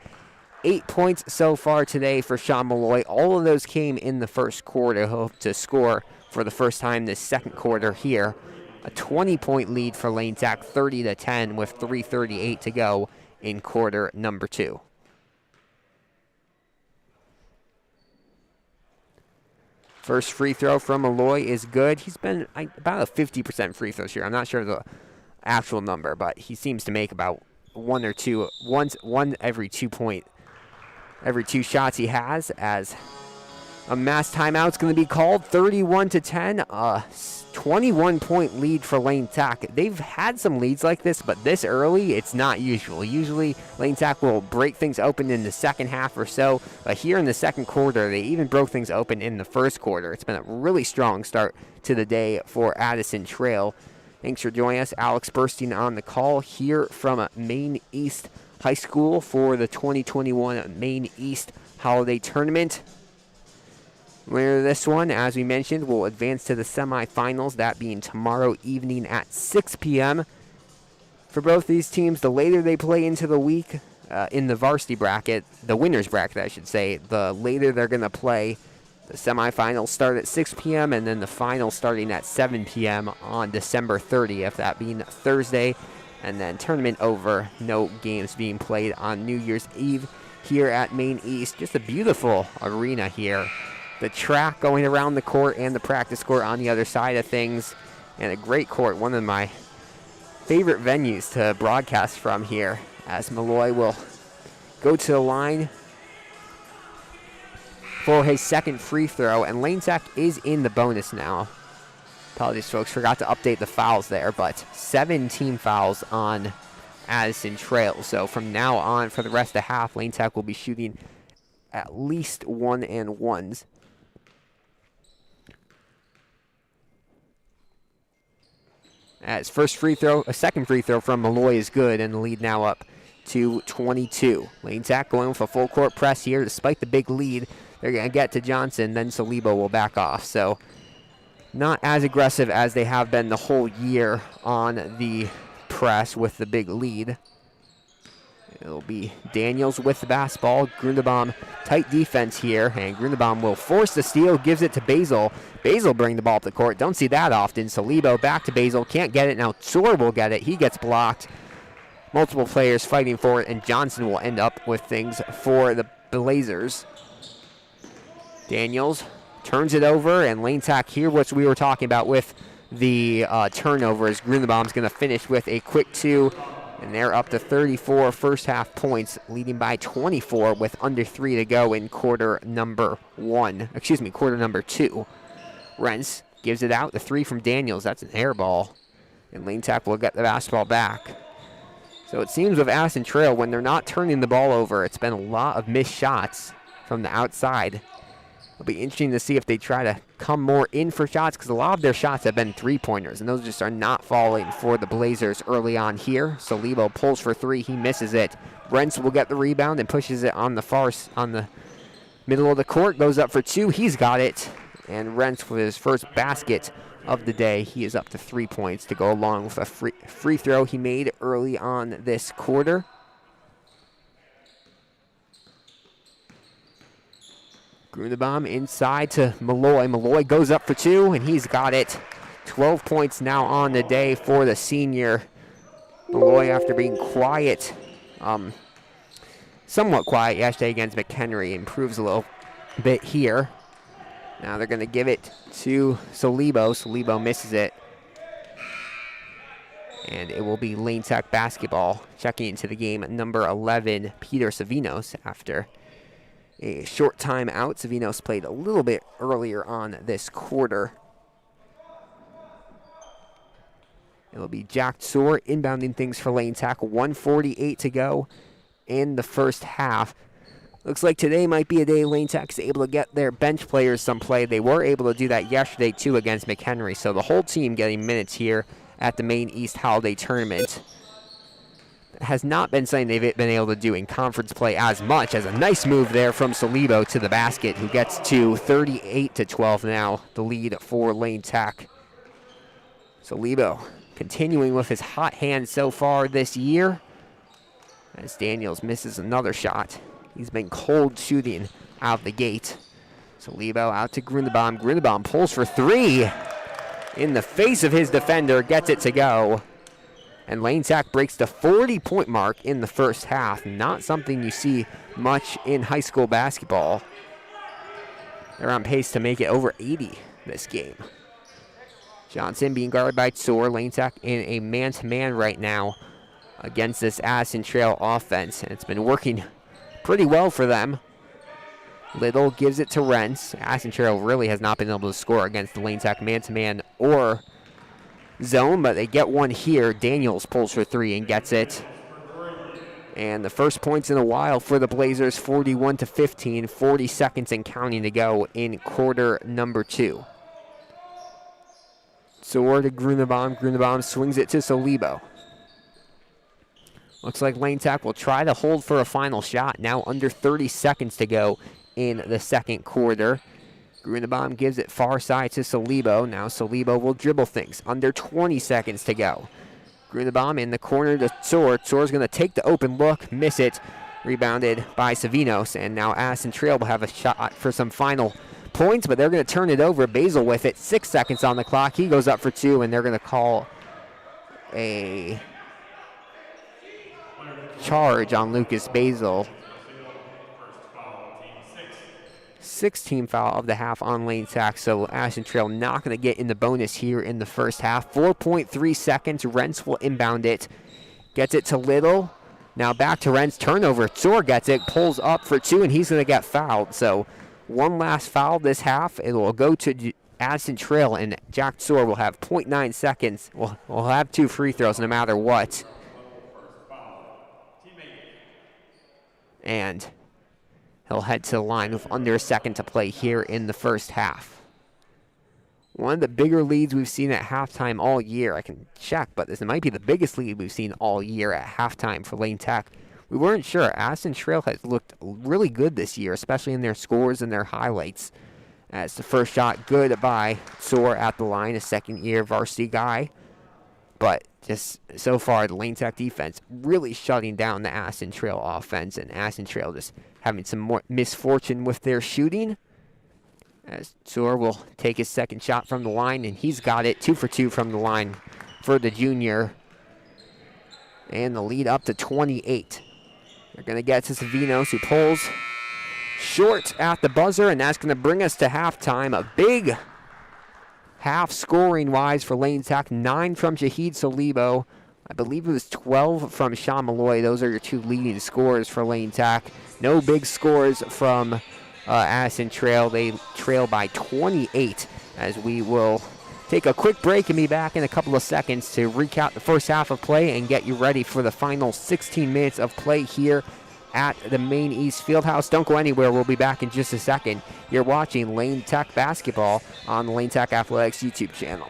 8 points so far today for Sean Malloy. All of those came in the first quarter. He'll hope to score for the first time this second quarter here. A 20-point lead for Lane Tech, 30-10 with 3:38 to go in quarter number 2. First free throw from Malloy is good. He's been about a 50% free throw shooter. I'm not sure the actual number, but he seems to make about one every 2 shots he has. As a mass timeout's going to be called, 31-10, a 21-point lead for Lane Tech. They've had some leads like this, but this early, it's not usual. Usually, Lane Tech will break things open in the second half or so, but here in the second quarter, they even broke things open in the first quarter. It's been a really strong start to the day for Addison Trail. Thanks for joining us. Alex Burstein on the call here from Maine East High School for the 2021 Maine East Holiday Tournament. Winner of this one, as we mentioned, will advance to the semifinals, that being tomorrow evening at 6 p.m. For both these teams, the later they play into the week in the varsity bracket, the winner's bracket, I should say, the later they're going to play. The semifinals start at 6 p.m. and then the final starting at 7 p.m. on December 30th, that being Thursday. And then tournament over, no games being played on New Year's Eve here at Maine East. Just a beautiful arena here. The track going around the court and the practice court on the other side of things. And a great court, one of my favorite venues to broadcast from here, as Malloy will go to the line for his second free throw, and Lane Tech is in the bonus now. Apologies, folks, forgot to update the fouls there, but 7 team fouls on Addison Trail. So from now on, for the rest of the half, Lane Tech will be shooting at least 1-and-1s. As first free throw, a second free throw from Malloy is good, and the lead now up to 22. Lane Tech going with a full court press here, despite the big lead. They're going to get to Johnson, then Salibo will back off. So not as aggressive as they have been the whole year on the press with the big lead. It'll be Daniels with the basketball. Grundebaum, tight defense here, and Grundebaum will force the steal, gives it to Basil. Basil bring the ball up the court. Don't see that often. Salibo back to Basil, can't get it. Now Tsor will get it. He gets blocked. Multiple players fighting for it, and Johnson will end up with things for the Blazers. Daniels turns it over, and Lane Tech here, what we were talking about with the turnovers. Grundebaum's going to finish with a quick 2, and they're up to 34 first half points, leading by 24 with under 3 to go in quarter number 2. Rentz gives it out. The 3 from Daniels, that's an air ball, and Lane Tech will get the basketball back. So it seems with Addison Trail, when they're not turning the ball over, it's been a lot of missed shots from the outside. It'll be interesting to see if they try to come more in for shots, because a lot of their shots have been three-pointers, and those just are not falling for the Blazers early on here. So Lebo pulls for 3. He misses it. Brents will get the rebound and pushes it on the middle of the court. Goes up for 2. He's got it. And Rentz with his first basket of the day. He is up to 3 points to go along with a free throw he made early on this quarter. Grundebaum inside to Malloy. Malloy goes up for 2, and he's got it. 12 points now on the day for the senior. Malloy, after being quiet, somewhat quiet yesterday against McHenry, improves a little bit here. Now they're going to give it to Salibo. Salibo misses it. And it will be Lane Tech basketball. Checking into the game, number 11, Peter Savinos, after a short time out. Savinos played a little bit earlier on this quarter. It'll be Jack Tsor inbounding things for Lane Tech. 1:48 to go in the first half. Looks like today might be a day Lane Tech's able to get their bench players some play. They were able to do that yesterday, too, against McHenry. So the whole team getting minutes here at the Maine East Holiday Tournament. Has not been something they've been able to do in conference play as much. As a nice move there from Salibo to the basket, who gets to 38-12 now, the lead for Lane Tech. Salibo continuing with his hot hand so far this year, as Daniels misses another shot. He's been cold shooting out the gate. Salibo out to Grundebaum. Grundebaum pulls for 3 in the face of his defender, gets it to go. And Lane Tech breaks the 40-point mark in the first half. Not something you see much in high school basketball. They're on pace to make it over 80 this game. Johnson being guarded by Tsor. Lane Tech in a man-to-man right now against this Addison Trail offense. And it's been working pretty well for them. Little gives it to Rentz. Addison Trail really has not been able to score against the Lane Tech man-to-man or zone, but they get one here. Daniels pulls for 3 and gets it. And the first points in a while for the Blazers, 41-15, 40 seconds and counting to go in quarter number 2. Tsor to Grunewald. Grunewald swings it to Solibo. Looks like Lane Tech will try to hold for a final shot. Now under 30 seconds to go in the second quarter. Grunewald gives it far side to Solibo. Now Solibo will dribble things. Under 20 seconds to go. Grunewald in the corner to Tsor. Tsor's going to take the open look, miss it. Rebounded by Savinos. And now Addison Trail will have a shot for some final points, but they're going to turn it over. Basil with it. 6 seconds on the clock. He goes up for 2, and they're going to call a charge on Lucas Basil. 16th foul of the half on Lane Tech, so Addison Trail not going to get in the bonus here in the first half. 4.3 seconds. Rents will inbound it. Gets it to Little. Now back to Rents. Turnover. Tsor gets it. Pulls up for 2, and he's going to get fouled. So one last foul this half. It will go to Addison Trail, and Jack Tsor will have 0.9 seconds. We'll have 2 free throws no matter what. And he'll head to the line with under a second to play here in the first half. One of the bigger leads we've seen at halftime all year. I can check, but this might be the biggest lead we've seen all year at halftime for Lane Tech. We weren't sure. Addison Trail has looked really good this year, especially in their scores and their highlights. As the first shot good by Tsor at the line, a second-year varsity guy. But just so far, the Lane Tech defense really shutting down the Addison Trail offense, and Addison Trail just having some more misfortune with their shooting. As Tsor will take his second shot from the line, and he's got it. 2 for 2 from the line for the junior. And the lead up to 28. They're going to get to Savinos, who pulls short at the buzzer, and that's going to bring us to halftime. A big half scoring-wise for Lane Tech. 9 from Shahid Solibo. I believe it was 12 from Sean Malloy. Those are your 2 leading scorers for Lane Tech. No big scores from Addison Trail. They trail by 28, as we will take a quick break and be back in a couple of seconds to recap the first half of play and get you ready for the final 16 minutes of play here at the Maine East Fieldhouse. Don't go anywhere. We'll be back in just a second. You're watching Lane Tech basketball on the Lane Tech Athletics YouTube channel.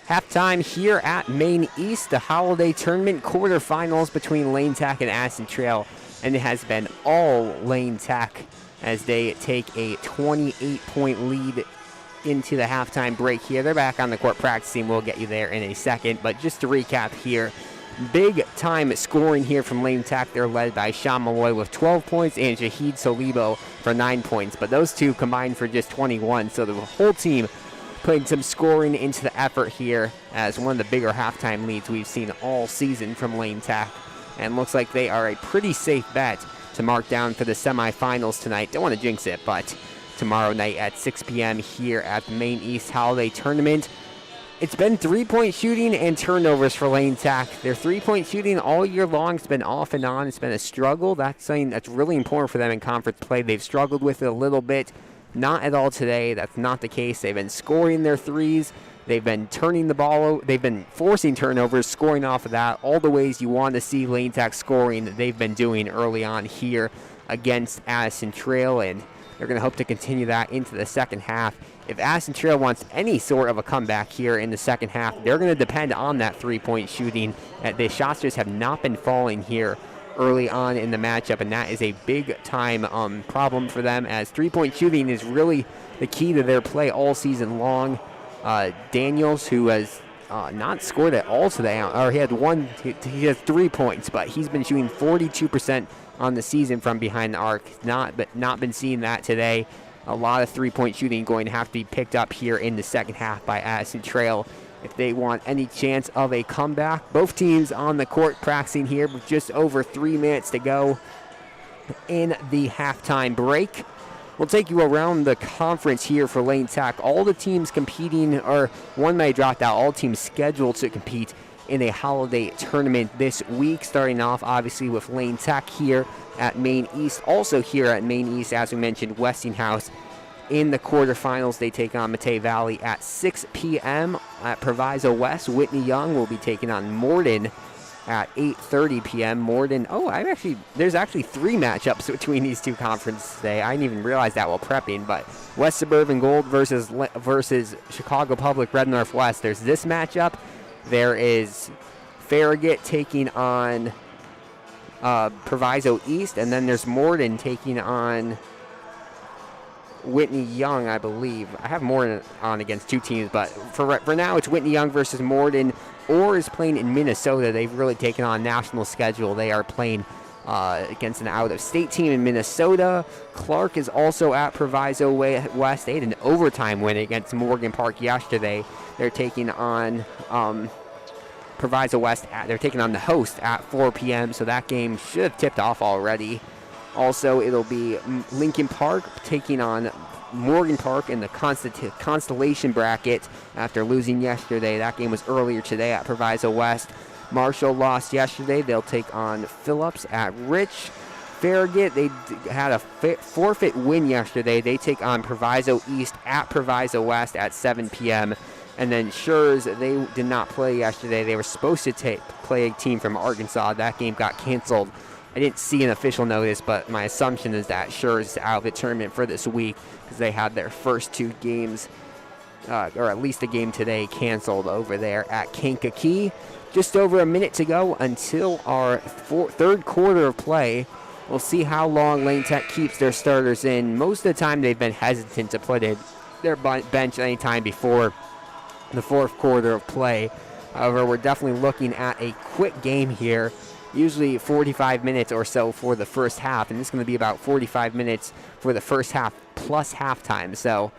Halftime here at MAINE East, the holiday tournament quarterfinals between Lane Tech and Addison Trail. And it has been all Lane Tech as they take a 28-point lead into the halftime break here. They're back on the court practicing. We'll get you there in a second. But just to recap here, big time scoring here from Lane Tech. They're led by Sean Malloy with 12 points and Shahid Solibo for 9 points. But those two combined for just 21. So the whole team putting some scoring into the effort here as one of the bigger halftime leads we've seen all season from Lane Tech. And looks like they are a pretty safe bet to mark down for the semifinals tonight. Don't want to jinx it, but tomorrow night at 6 p.m. here at the MAINE East Holiday Tournament. It's been three-point shooting and turnovers for Lane Tech. Their three-point shooting all year long has been off and on. It's been a struggle. That's something that's really important for them in conference play. They've struggled with it a little bit. Not at all today. That's not the case. They've been scoring their threes. They've been turning the ball. They've been forcing turnovers, scoring off of that. All the ways you want to see Lane Tech scoring, they've been doing early on here against Addison Trail, and they're going to hope to continue that into the second half. If Addison Trail wants any sort of a comeback here in the second half, they're going to depend on that three-point shooting. The shots just have not been falling here early on in the matchup, and that is a big-time problem for them, as three-point shooting is really the key to their play all season long. Daniels, who has not scored at all today, or he he has 3 points, but he's been shooting 42% on the season from behind the arc. Not been seeing that today. A lot of three-point shooting going to have to be picked up here in the second half by Addison Trail if they want any chance of a comeback. Both teams on the court practicing here with just over 3 minutes to go in the halftime break. We'll take you around the conference here for Lane Tech. All the teams competing, or one may dropped out, all teams scheduled to compete in a holiday tournament this week, starting off obviously with Lane Tech here at MAINE East. Also here at MAINE East, as we mentioned, Westinghouse in the quarterfinals. They take on Matei Valley at 6 p.m. At Proviso West, Whitney Young will be taking on Morden at 8:30 p.m. Morden. There's actually 3 matchups between these two conferences today. I didn't even realize that while prepping, but West Suburban Gold versus Chicago Public Red Northwest. There's this matchup. There is Farragut taking on Proviso East, and then there's Morden taking on Whitney Young, I believe. I have Morden on against 2 teams, but for now it's Whitney Young versus Morden. Orr is playing in Minnesota. They've really taken on a national schedule. They are playing against an out-of-state team in Minnesota. Clark is also at Proviso West. They had an overtime win against Morgan Park yesterday. They're taking on Proviso West. They're taking on the host at 4 p.m., so that game should have tipped off already. Also, it'll be Lincoln Park taking on Morgan Park in the Constellation bracket after losing yesterday. That game was earlier today at Proviso West. Marshall lost yesterday. They'll take on Phillips at Rich. Farragut, they had a forfeit win yesterday. They take on Proviso East at Proviso West at 7 p.m. And then Schurz, they did not play yesterday. They were supposed to play a team from Arkansas. That game got canceled. I didn't see an official notice, but my assumption is that Schurz is out of the tournament for this week because they had their first 2 games, or at least a game today, canceled over there at Kankakee. Just over a minute to go until our third quarter of play. We'll see how long Lane Tech keeps their starters in. Most of the time they've been hesitant to put in their bench any time before the fourth quarter of play. However, we're definitely looking at a quick game here. Usually 45 minutes or so for the first half, and this is going to be about 45 minutes for the first half plus halftime. So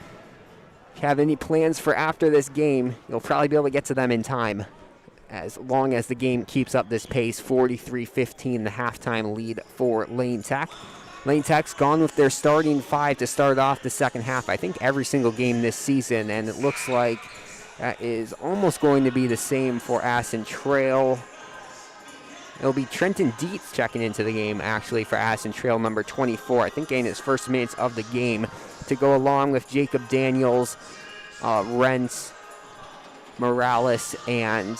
if you have any plans for after this game, you'll probably be able to get to them in time as long as the game keeps up this pace. 43-15, the halftime lead for Lane Tech. Lane Tech's gone with their starting 5 to start off the second half, I think every single game this season, and it looks like that is almost going to be the same for Addison Trail. It'll be Trenton Dietz checking into the game, actually, for Addison Trail, number 24. I think getting his first minutes of the game to go along with Jacob Daniels, Rentz, Morales, and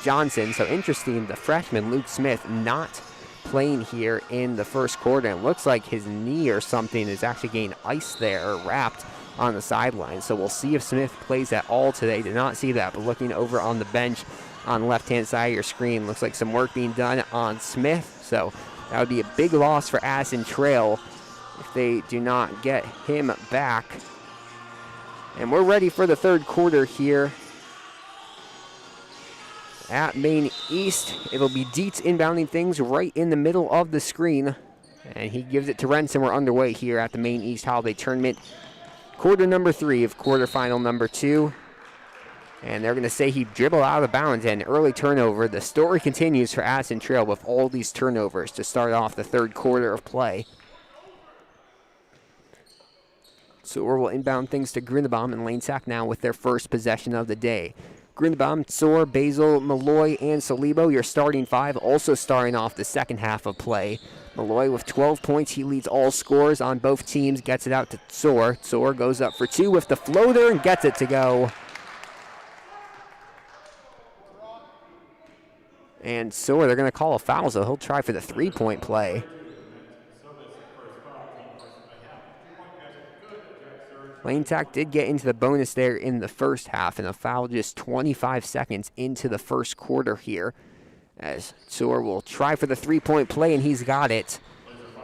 Johnson. So interesting, the freshman, Luke Smith, not playing here in the first quarter. It looks like his knee or something is actually getting iced there, or wrapped on the sideline. So we'll see if Smith plays at all today. Did not see that, but looking over on the bench on the left-hand side of your screen, looks like some work being done on Smith. So that would be a big loss for Addison Trail if they do not get him back. And we're ready for the third quarter here at Maine East. It'll be Dietz inbounding things right in the middle of the screen. And he gives it to Rents, and we're underway here at the Maine East Holiday Tournament. Quarter number 3 of quarterfinal number 2. And they're going to say he dribbled out of bounds and early turnover. The story continues for Addison Trail with all these turnovers to start off the third quarter of play. Soar will inbound things to Grunnebaum, and Lane Sack now with their first possession of the day. Grunnebaum, Soar, Basil, Malloy, and Salibo, your starting 5, also starting off the second half of play. Malloy with 12 points. He leads all scorers on both teams, gets it out to Soar. Soar goes up for 2 with the floater and gets it to go. And Soar, they're going to call a foul, so he'll try for the three-point play. Lane Tack did get into the bonus there in the first half, and a foul just 25 seconds into the first quarter here, as Soar will try for the three-point play, and he's got it.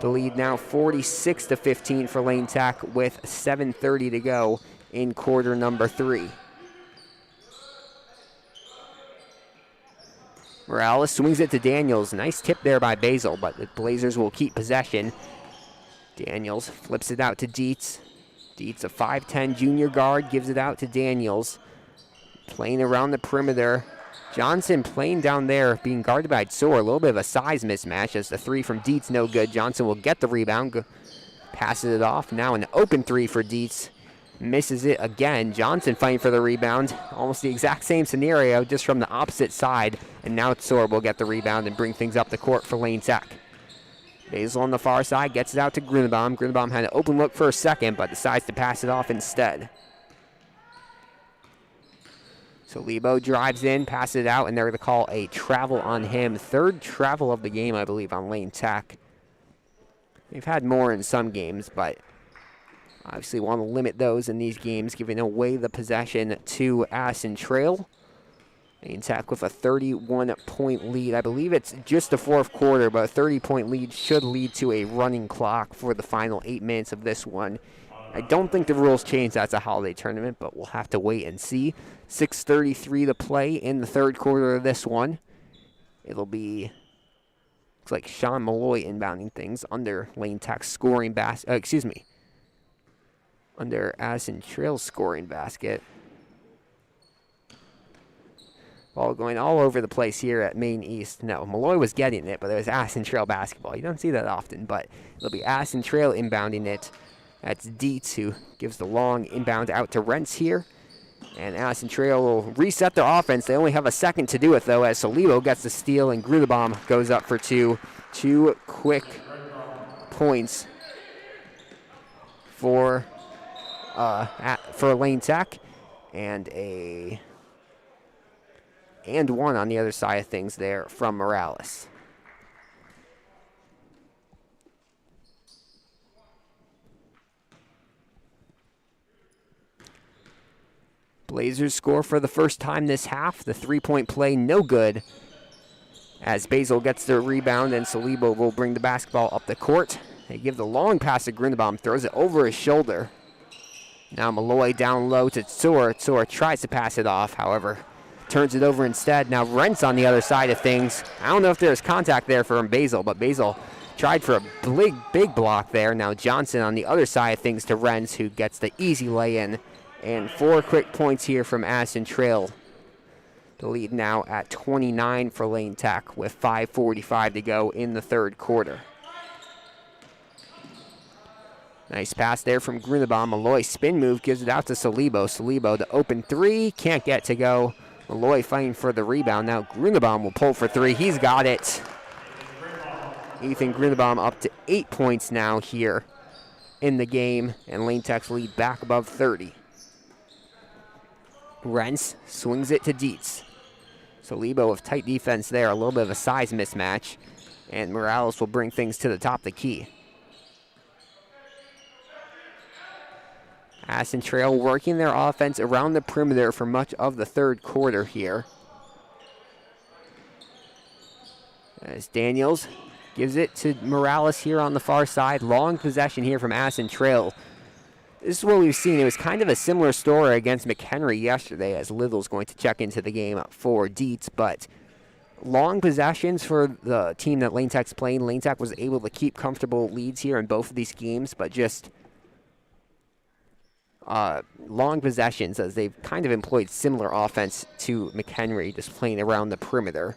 The lead now 46-15 for Lane Tack with 7:30 to go in quarter number 3. Morales swings it to Daniels. Nice tip there by Basil, but the Blazers will keep possession. Daniels flips it out to Dietz. Dietz, a 5'10 junior guard, gives it out to Daniels. Playing around the perimeter. Johnson playing down there, being guarded by Soar. A little bit of a size mismatch as the 3 from Dietz no good. Johnson will get the rebound, passes it off. Now an open 3 for Dietz. Misses it again. Johnson fighting for the rebound. Almost the exact same scenario, just from the opposite side. And now Soar will get the rebound and bring things up the court for Lane Sack. Basil on the far side gets it out to Grunnebaum. Grunnebaum had an open look for a second, but decides to pass it off instead. So Lebo drives in, passes it out, and they're going to call a travel on him. Third travel of the game, I believe, on Lane Tack. They've had more in some games, but obviously want to limit those in these games, giving away the possession to Addison Trail. Lane Tack with a 31-point lead. I believe it's just the fourth quarter, but a 30-point lead should lead to a running clock for the final 8 minutes of this one. I don't think the rules change. That's a holiday tournament, but we'll have to wait and see. 6:33 to play in the third quarter of this one. It'll be, looks like Sean Malloy inbounding things under Lane Tack's scoring basket. Under Addison Trail's scoring basket. Ball going all over the place here at Maine East. No, Malloy was getting it, but it was Addison Trail basketball. You don't see that often, but it'll be Addison Trail inbounding it. That's Dietz who gives the long inbound out to Rents here. And Addison Trail will reset their offense. They only have a second to do it, though, as Salibo gets the steal and Grunnebaum goes up for 2. 2 quick points for Lane Tack, and one on the other side of things there from Morales. Blazers score for the first time this half. The three-point play no good, as Basil gets the rebound and Salibo will bring the basketball up the court. They give the long pass to Grunnebaum, throws it over his shoulder. Now Malloy down low to Soar. Soar tries to pass it off, however, turns it over instead. Now Rents on the other side of things. I don't know if there's contact there from Basil, but Basil tried for a big block there. Now Johnson on the other side of things to Rents, who gets the easy lay-in. And 4 quick points here from Addison Trail. The lead now at 29 for Lane Tack with 5:45 to go in the third quarter. Nice pass there from Grunnebaum. Malloy spin move, gives it out to Salibo. Salibo, the open 3, can't get to go. Malloy fighting for the rebound. Now Grunnebaum will pull for 3. He's got it. Ethan Grunnebaum up to 8 points now here in the game, and Lane Tech's lead back above 30. Rents swings it to Dietz. Salibo with tight defense there, a little bit of a size mismatch, and Morales will bring things to the top of the key. Addison Trail working their offense around the perimeter for much of the third quarter here. As Daniels gives it to Morales here on the far side. Long possession here from Addison Trail. This is what we've seen. It was kind of a similar story against McHenry yesterday, as Little's going to check into the game for Dietz, but long possessions for the team that Lane Tech's playing. Lane Tech was able to keep comfortable leads here in both of these games, but just long possessions as they've kind of employed similar offense to McHenry, just playing around the perimeter.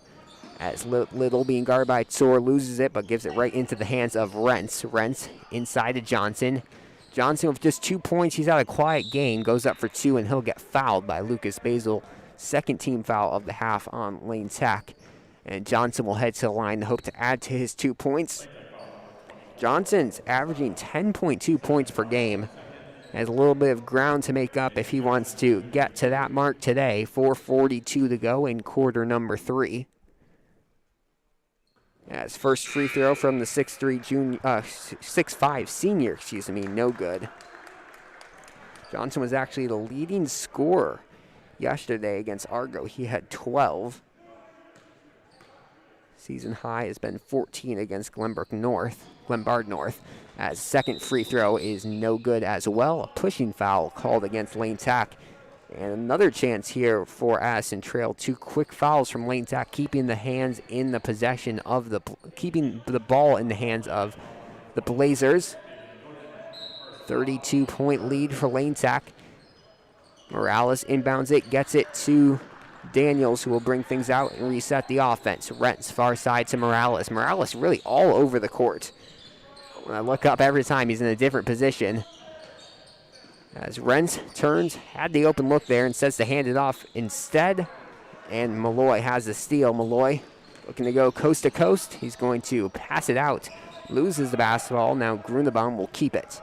As Little being guarded by Tsor loses it, but gives it right into the hands of Rentz. Rentz inside to Johnson. Johnson with just 2 points. He's had a quiet game, goes up for 2, and he'll get fouled by Lucas Basil. Second team foul of the half on Lane Tech. And Johnson will head to the line to hope to add to his 2 points. Johnson's averaging 10.2 points per game. Has a little bit of ground to make up if he wants to get to that mark today. 4:42 to go in quarter number 3. As first free throw from the 6'5 senior, no good. Johnson was actually the leading scorer yesterday against Argo. He had 12. Season high has been 14 against Glenbard North. As second free throw is no good as well. A pushing foul called against Lane Tech. And another chance here for Addison Trail. 2 quick fouls from Lane Tech, keeping the ball in the hands of the Blazers. 32-point lead for Lane Tech. Morales inbounds it, gets it to Daniels, who will bring things out and reset the offense. Rentz far side to Morales. Morales really all over the court. When I look up every time, he's in a different position. As Rentz turns, had the open look there and says to hand it off instead. And Malloy has the steal. Malloy looking to go coast to coast. He's going to pass it out. Loses the basketball. Now Grunenbaum will keep it.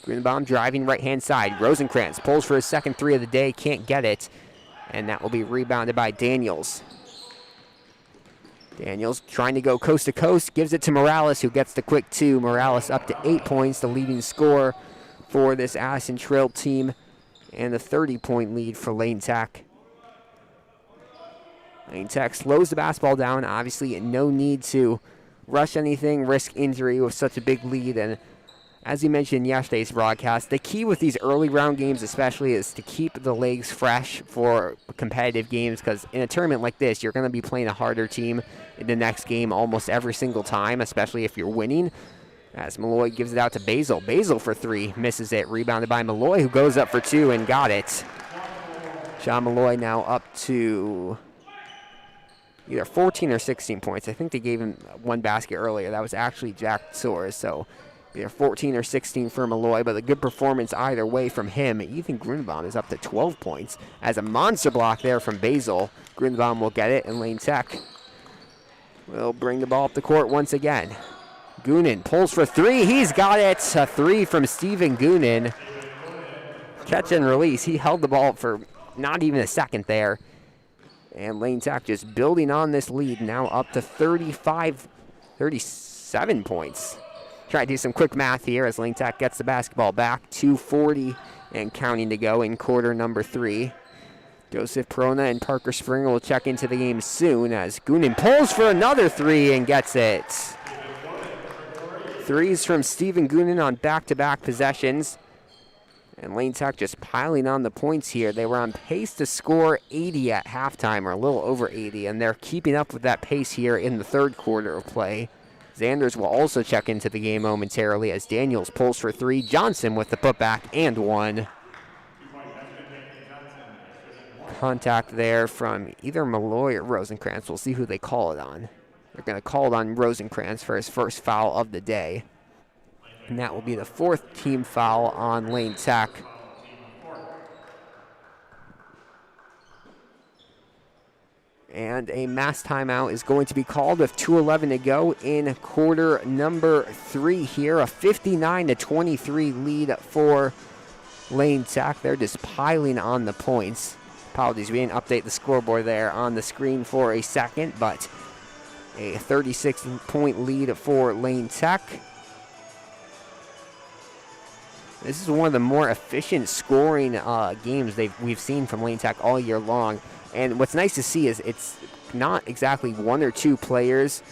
Grunenbaum driving right-hand side. Rosenkrantz pulls for his second 3 of the day. Can't get it. And that will be rebounded by Daniels. Daniels trying to go coast to coast. Gives it to Morales, who gets the quick 2. Morales up to 8 points, the leading scorer for this Addison Trail team, and a 30-point lead for Lane Tech. Lane Tech slows the basketball down. Obviously, no need to rush anything, risk injury with such a big lead. And as you mentioned in yesterday's broadcast, the key with these early round games especially is to keep the legs fresh for competitive games, because in a tournament like this, you're going to be playing a harder team in the next game almost every single time, especially if you're winning. As Malloy gives it out to Basil. Basil for 3, misses it. Rebounded by Malloy, who goes up for 2 and got it. Sean Malloy now up to either 14 or 16 points. I think they gave him 1 basket earlier. That was actually Jack Soares, so either 14 or 16 for Malloy, but a good performance either way from him. Ethan Grunenbaum is up to 12 points. As a monster block there from Basil. Grunenbaum will get it, and Lane Tech will bring the ball up the court once again. Goonan pulls for 3. He's got it. A 3 from Stephen Goonan. Catch and release. He held the ball for not even a second there. And Lane Tech just building on this lead, now up to 37 points. Try to do some quick math here as Lane Tech gets the basketball back. 2:40 and counting to go in quarter number 3. Joseph Perona and Parker Springer will check into the game soon as Goonan pulls for another 3 and gets it. 3s from Stephen Goonan on back-to-back possessions. And Lane Tech just piling on the points here. They were on pace to score 80 at halftime, or a little over 80, and they're keeping up with that pace here in the third quarter of play. Zanders will also check into the game momentarily as Daniels pulls for 3. Johnson with the putback and 1. Contact there from either Malloy or Rosenkrantz. We'll see who they call it on. They're going to call it on Rosenkrantz for his first foul of the day. And that will be the 4th team foul on Lane Tech. And a mass timeout is going to be called with 2:11 to go in quarter number 3 here. A 59-23 lead for Lane Tech. They're just piling on the points. Apologies, we didn't update the scoreboard there on the screen for a second, but a 36-point lead for Lane Tech. This is one of the more efficient scoring games we've seen from Lane Tech all year long. And what's nice to see is it's not exactly one or two players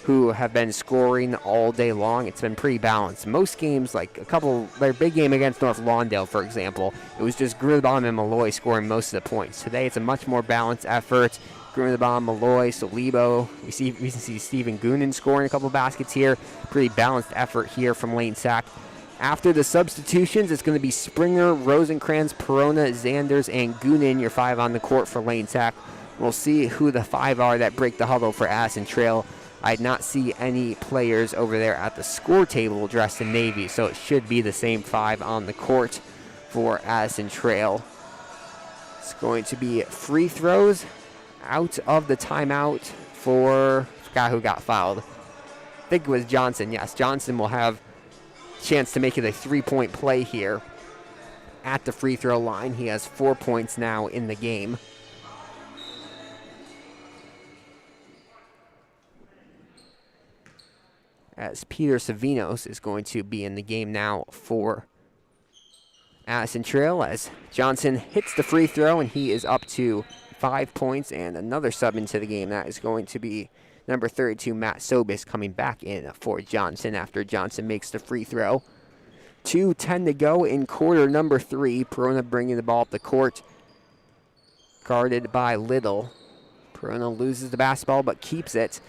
who have been scoring all day long. It's been pretty balanced. Most games, like their big game against North Lawndale, for example, it was just Grunebaum and Malloy scoring most of the points. Today, it's a much more balanced effort. Grunebaum, Malloy, Solibo. We can see Stephen Goonan scoring a couple baskets here. Pretty balanced effort here from Lane Tech. After the substitutions, it's going to be Springer, Rosencrantz, Perona, Zanders, and Goonan, your 5 on the court for Lane Tech. We'll see who the 5 are that break the huddle for Addison Trail. I did not see any players over there at the score table dressed in navy, so it should be the same 5 on the court for Addison Trail. It's going to be free throws out of the timeout for, I forgot who got fouled. I think it was Johnson. Yes, Johnson will have a chance to make it a 3-point play here at the free throw line. He has 4 points now in the game. As Peter Savinos is going to be in the game now for Addison Trail, as Johnson hits the free throw, and he is up to 5 points, and another sub into the game. That is going to be number 32, Matt Sobis, coming back in for Johnson after Johnson makes the free throw. 2:10 to go in quarter number 3. Perona bringing the ball up the court, guarded by Little. Perona loses the basketball but keeps it.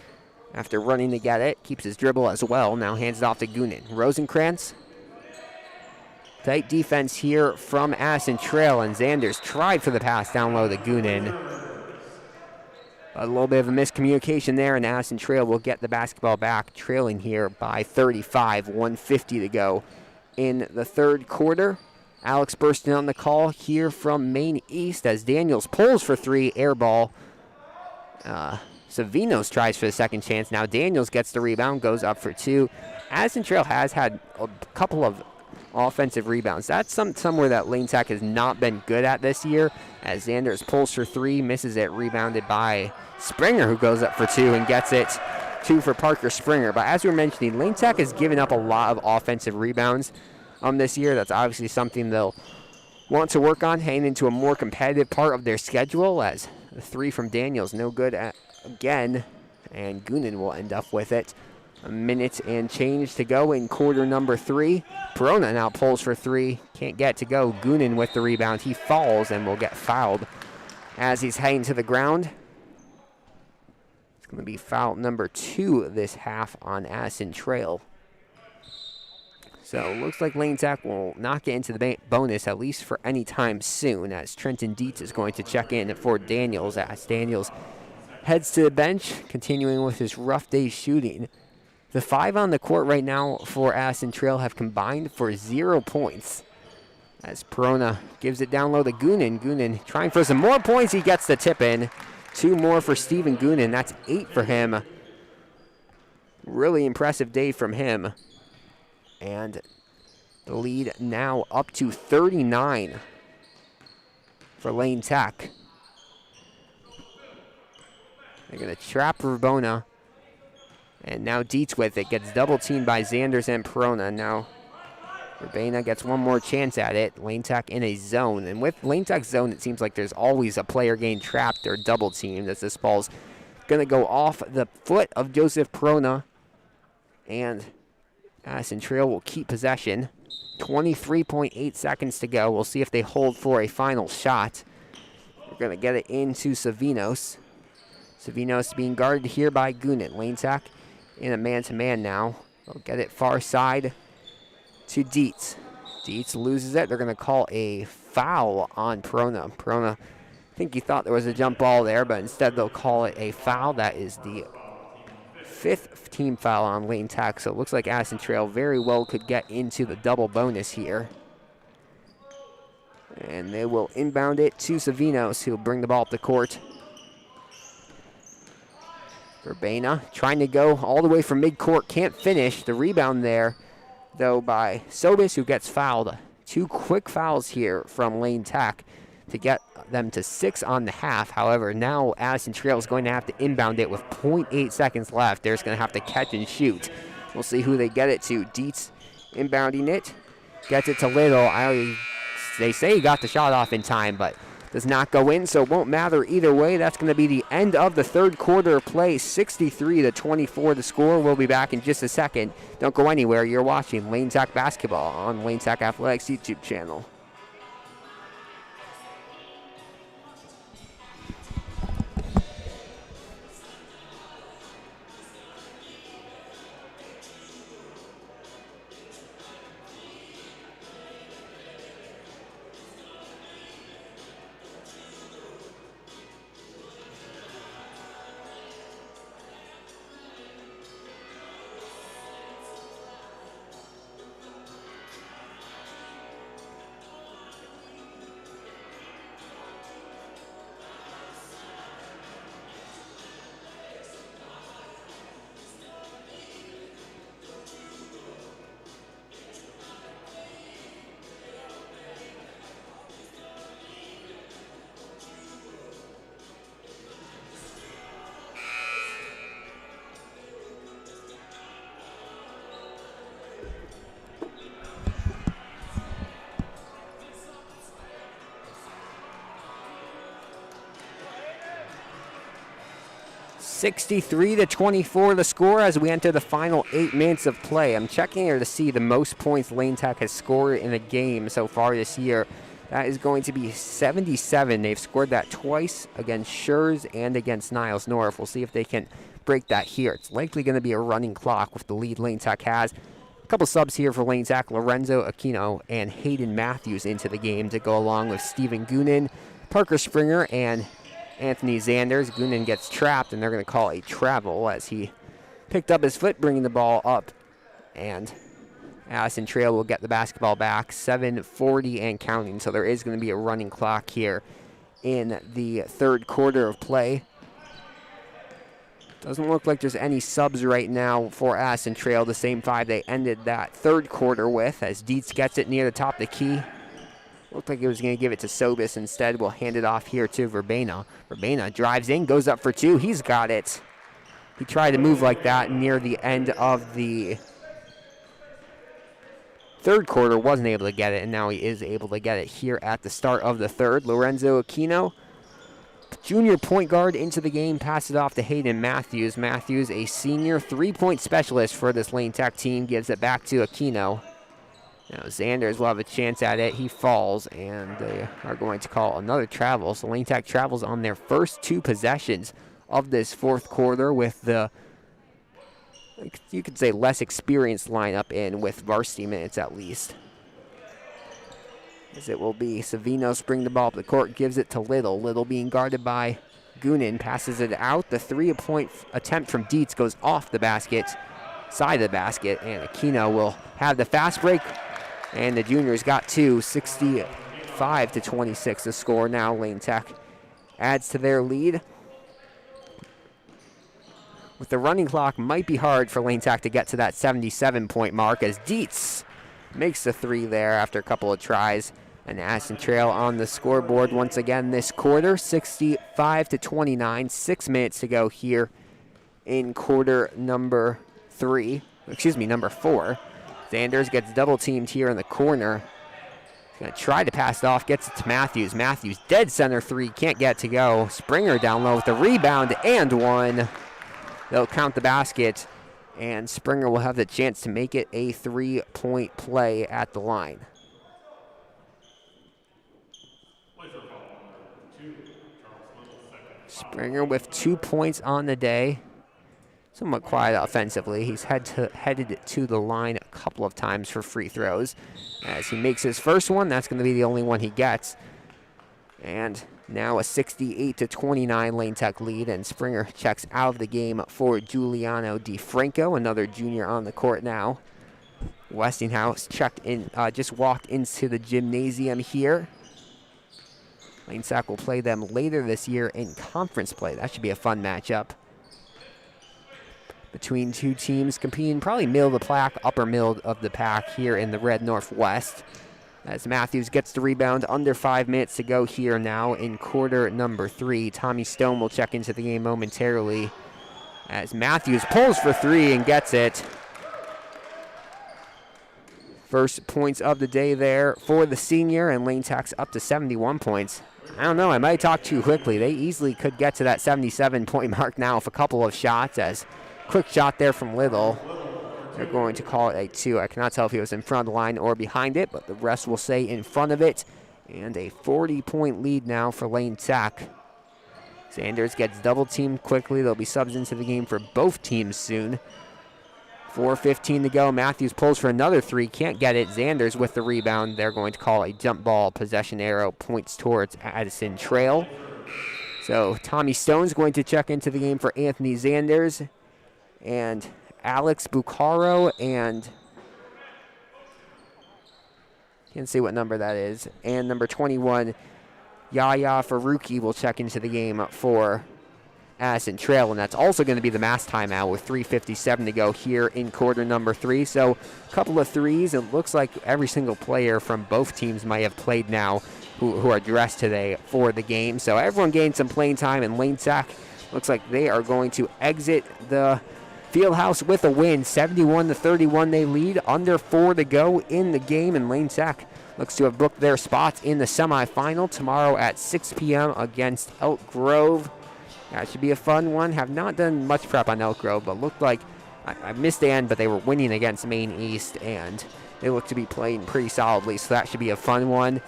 After running to get it, keeps his dribble as well. Now hands it off to Goonan. Rosencrantz. Tight defense here from Addison Trail, and Zanders tried for the pass down low to Goonan. A little bit of a miscommunication there, and Addison Trail will get the basketball back, trailing here by 35, 1:50 to go in the third quarter. Alex Burston on the call here from Maine East as Daniels pulls for 3, air ball. Savinos tries for the second chance. Now Daniels gets the rebound, goes up for 2. Addison Trail has had a couple of offensive rebounds. That's somewhere that Lane Tech has not been good at this year, as Zanders pulls for 3, misses it, rebounded by Springer, who goes up for 2 and gets it. 2 for Parker Springer. But as we were mentioning, Lane Tech has given up a lot of offensive rebounds this year. That's obviously something they'll want to work on heading into a more competitive part of their schedule, as the 3 from Daniels no good again, and Goonan will end up with it. A minute and change to go in quarter number 3. Perona now pulls for 3. Can't get to go. Goonan with the rebound. He falls and will get fouled as he's heading to the ground. It's going to be foul number 2 this half on Addison Trail. So it looks like Lane Tech will not get into the bonus, at least for any time soon, as Trenton Dietz is going to check in for Daniels, as Daniels heads to the bench, continuing with his rough day shooting. The 5 on the court right now for Addison Trail have combined for 0 points, as Perona gives it down low to Goonan. Goonan trying for some more points. He gets the tip in. 2 more for Stephen Goonan. That's 8 for him. Really impressive day from him. And the lead now up to 39 for Lane Tech. They're going to trap Rabona. And now Dietz with it. Gets double-teamed by Zanders and Perona. Now Urbana gets one more chance at it. Lane Tech in a zone. And with Lane Tech's zone, it seems like there's always a player getting trapped or double-teamed, as this ball's going to go off the foot of Joseph Perona. And Addison Trail will keep possession. 23.8 seconds to go. We'll see if they hold for a final shot. They're going to get it into Savinos. Savinos being guarded here by Goonan. Lane Tech in a man-to-man now. They'll get it far side to Dietz. Dietz loses it. They're going to call a foul on Perona. Perona, I think he thought there was a jump ball there, but instead they'll call it a foul. That is the 5th team foul on Lane Tech. So it looks like Addison Trail very well could get into the double bonus here. And they will inbound it to Savinos, who will bring the ball up the court. Urbana trying to go all the way from midcourt, can't finish. The rebound there, though, by Sobis, who gets fouled. 2 quick fouls here from Lane Tech to get them to 6 on the half. However, now Addison Trail is going to have to inbound it with 0.8 seconds left. They're just going to have to catch and shoot. We'll see who they get it to. Dietz inbounding it. Gets it to Little. They say he got the shot off in time, but does not go in, so it won't matter either way. That's going to be the end of the third quarter of play. 63-24 the score. We'll be back in just a second. Don't go anywhere. You're watching Lane Tech Basketball on Lane Tech Athletics YouTube channel. (63-24) the score as we enter the final 8 minutes of play. I'm checking here to see the most points Lane Tech has scored in a game so far this year. That is going to be 77. They've scored that twice against Schurz and against Niles North. We'll see if they can break that here. It's likely going to be a running clock with the lead Lane Tech has. A couple subs here for Lane Tech. Lorenzo Aquino and Hayden Matthews into the game to go along with Steven Goonan, Parker Springer, and Anthony Zanders. Goonan gets trapped, and they're going to call a travel as he picked up his foot, bringing the ball up. And Addison Trail will get the basketball back. 7:40 and counting, so there is going to be a running clock here in the third quarter of play. Doesn't look like there's any subs right now for Addison Trail, the same 5 they ended that third quarter with, as Dietz gets it near the top of the key. Looked like he was going to give it to Sobis. Instead, we'll hand it off here to Verbena. Verbena drives in, goes up for 2. He's got it. He tried to move like that near the end of the third quarter. Wasn't able to get it, and now he is able to get it here at the start of the third. Lorenzo Aquino, junior point guard, into the game. Passes it off to Hayden Matthews. Matthews, a senior three-point specialist for this Lane Tech team, gives it back to Aquino. Now Zanders will have a chance at it. He falls, and they are going to call another travel. So Lane Tech travels on their first 2 possessions of this fourth quarter with the, you could say, less experienced lineup in with varsity minutes at least. As it will be Savinos bring the ball up the court, gives it to Little. Little being guarded by Goonan, passes it out. The 3-point attempt from Dietz goes off the basket, side of the basket, and Aquino will have the fast break. And the juniors got 2, 65-26 the score. Now Lane Tech adds to their lead. With the running clock, might be hard for Lane Tech to get to that 77-point mark as Dietz makes the 3 there after a couple of tries. And Addison Trail on the scoreboard once again this quarter, 65-29. 6 minutes to go here in quarter number 4. Zanders gets double-teamed here in the corner. He's going to try to pass it off, gets it to Matthews. Matthews, dead center 3, can't get to go. Springer down low with the rebound and 1. They'll count the basket, and Springer will have the chance to make it a 3-point play at the line. Springer with 2 points on the day. Somewhat quiet offensively. He's headed to the line a couple of times for free throws. As he makes his first one, that's going to be the only one he gets. And now a 68-29 Lane Tech lead, and Springer checks out of the game for Giuliano DiFranco, another junior on the court now. Westinghouse checked in, just walked into the gymnasium here. Lane Tech will play them later this year in conference play. That should be a fun matchup between 2 teams competing probably middle of the pack, upper middle of the pack here in the Red Northwest. As Matthews gets the rebound, under 5 minutes to go here now in quarter number 3. Tommy Stone will check into the game momentarily as Matthews pulls for 3 and gets it. First points of the day there for the senior, and Lane Tech's up to 71 points. I don't know, I might talk too quickly. They easily could get to that 77-point mark now with a couple of shots. As quick shot there from Little. They're going to call it a 2. I cannot tell if he was in front of the line or behind it, but the rest will say in front of it. And a 40-point lead now for Lane Tech. Sanders gets double-teamed quickly. There'll be subs into the game for both teams soon. 4:15 to go. Matthews pulls for another 3. Can't get it. Sanders with the rebound. They're going to call a jump ball. Possession arrow points towards Addison Trail. So Tommy Stone's going to check into the game for Anthony Sanders. And Alex Bucaro and can't see what number that is. And number 21, Yaya Faruqi will check into the game for Addison Trail, and that's also going to be the mass timeout with 3:57 to go here in quarter number 3. So a couple of threes. It looks like every single player from both teams might have played now who are dressed today for the game. So everyone gained some playing time, and Lane Tech looks like they are going to exit the Fieldhouse with a win. 71-31 they lead. Under 4 to go in the game, and Lane Tech looks to have booked their spots in the semifinal tomorrow at 6 p.m. against Elk Grove. That should be a fun one. Have not done much prep on Elk Grove, but looked like I missed the end, but they were winning against MAINE East, and they look to be playing pretty solidly, so that should be a fun one.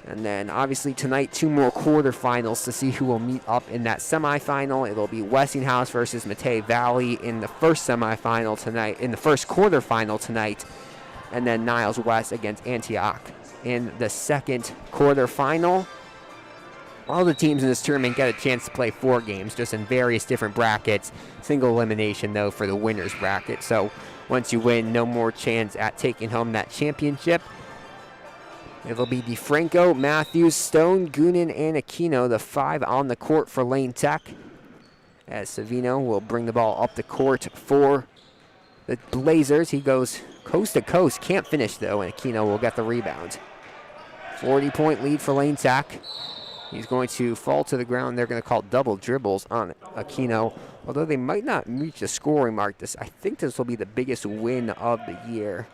And then obviously tonight, 2 more quarterfinals to see who will meet up in that semifinal. It'll be Westinghouse versus Matei Valley in the first semifinal tonight, in the first quarterfinal tonight, and then Niles West against Antioch in the second quarterfinal. All the teams in this tournament get a chance to play 4 games, just in various different brackets. Single elimination, though, for the winner's bracket. So once you win, no more chance at taking home that championship. It'll be DeFranco, Matthews, Stone, Goonan, and Aquino, the 5 on the court for Lane Tech. As Savino will bring the ball up the court for the Blazers. He goes coast to coast, can't finish, though, and Aquino will get the rebound. 40-point lead for Lane Tech. He's going to fall to the ground. They're going to call double dribbles on Aquino. Although they might not reach the scoring mark. I think this will be the biggest win of the year.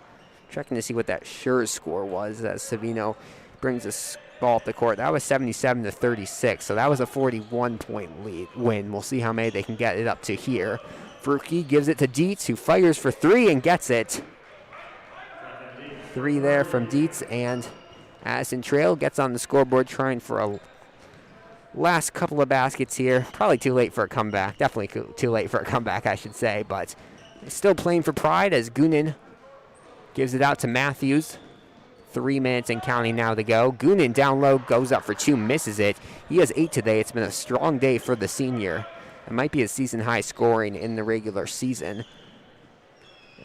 Checking to see what that sure score was as Savino brings this ball up the court. That was 77-36, so that was a 41-point lead win. We'll see how many they can get it up to here. Faruqi gives it to Dietz, who fires for 3 and gets it. 3 there from Dietz, and Addison Trail gets on the scoreboard trying for a last couple of baskets here. Probably too late for a comeback. Definitely too late for a comeback, I should say. But still playing for pride as Goonan gives it out to Matthews. 3 minutes and counting now to go. Goonan down low, goes up for 2, misses it. He has 8 today. It's been a strong day for the senior. It might be a season-high scoring in the regular season.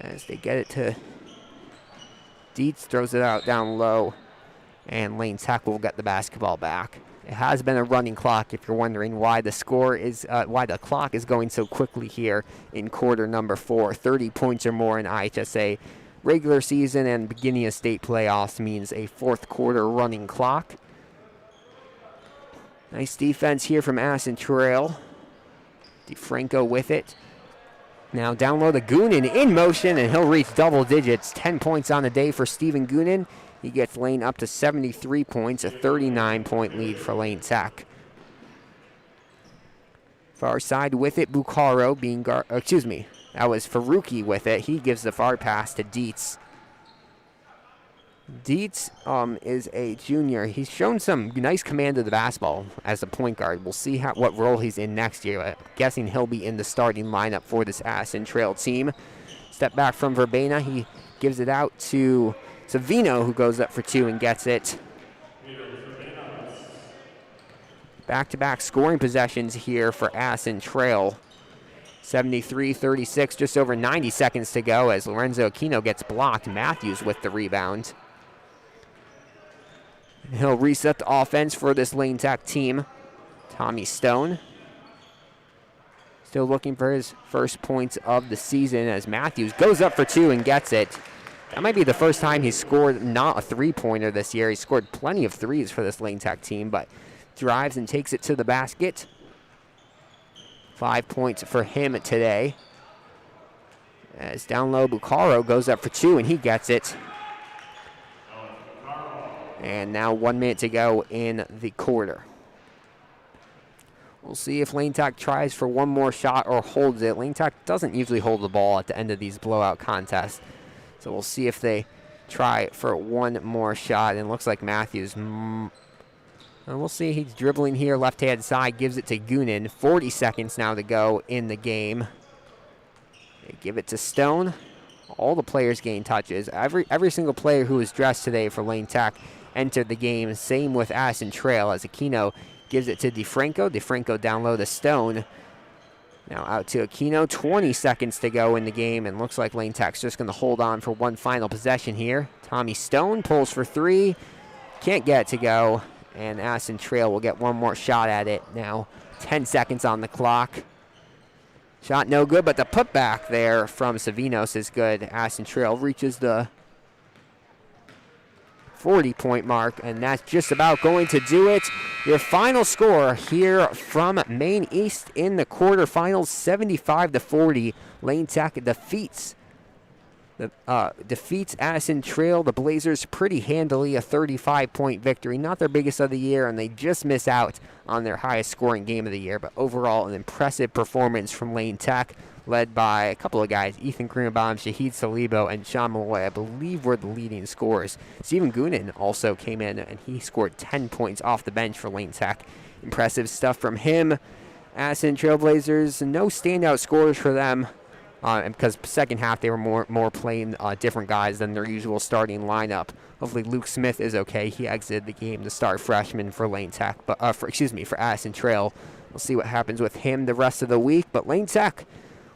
As they get it to Dietz, throws it out down low. And Lane Tech will get the basketball back. It has been a running clock, if you're wondering why the clock is going so quickly here in quarter number 4. 30 points or more in IHSA regular season and beginning of state playoffs means a 4th quarter running clock. Nice defense here from Addison Trail. DeFranco with it. Now down low to Goonan in motion, and he'll reach double digits. 10 points on the day for Stephen Goonan. He gets Lane up to 73 points, a 39-point lead for Lane Tech. Far side with it, Bucaro being that was Faruqi with it. He gives the far pass to Dietz. Dietz is a junior. He's shown some nice command of the basketball as a point guard. We'll see what role he's in next year. I'm guessing he'll be in the starting lineup for this Addison Trail team. Step back from Verbena. He gives it out to Savino, who goes up for 2 and gets it. Back-to-back scoring possessions here for Addison Trail. 73-36, just over 90 seconds to go as Lorenzo Aquino gets blocked. Matthews with the rebound. He'll reset the offense for this Lane Tech team. Tommy Stone still looking for his first points of the season as Matthews goes up for 2 and gets it. That might be the first time he's scored not a 3-pointer this year. He scored plenty of 3s for this Lane Tech team, but drives and takes it to the basket. 5 points for him today. As down low, Bucaro goes up for 2, and he gets it. And now 1 minute to go in the quarter. We'll see if Lane Tech tries for one more shot or holds it. Lane Tech doesn't usually hold the ball at the end of these blowout contests. So we'll see if they try for one more shot. And it looks like Matthews. And we'll see. He's dribbling here, left-hand side, gives it to Goonan. 40 seconds now to go in the game. They give it to Stone. All the players gain touches. Every single player who was dressed today for Lane Tech entered the game. Same with Addison Trail as Aquino gives it to DeFranco. DeFranco down low to Stone. Now out to Aquino. 20 seconds to go in the game, and looks like Lane Tech's just going to hold on for one final possession here. Tommy Stone pulls for three. Can't get it to go, and Addison Trail will get one more shot at it. Now 10 seconds on the clock. Shot no good, but the putback there from Savinos is good. Addison Trail reaches the 40-point mark, and that's just about going to do it. Your final score here from Maine East in the quarterfinals, 75-40. Lane Tech defeats Addison Trail, the Blazers, pretty handily. A 35-point victory, not their biggest of the year, and they just miss out on their highest scoring game of the year. But overall, an impressive performance from Lane Tech, led by a couple of guys, Ethan Greenbaum, Shahid Salibo, and Sean Malloy, I believe, were the leading scorers. Stephen Goonan also came in, and he scored 10 points off the bench for Lane Tech. Impressive stuff from him. Addison Trailblazers, no standout scorers for them, because second half they were more playing different guys than their usual starting lineup. Hopefully Luke Smith is okay. He exited the game to start freshman for Lane Tech, but for Addison Trail. We'll see what happens with him the rest of the week. But Lane Tech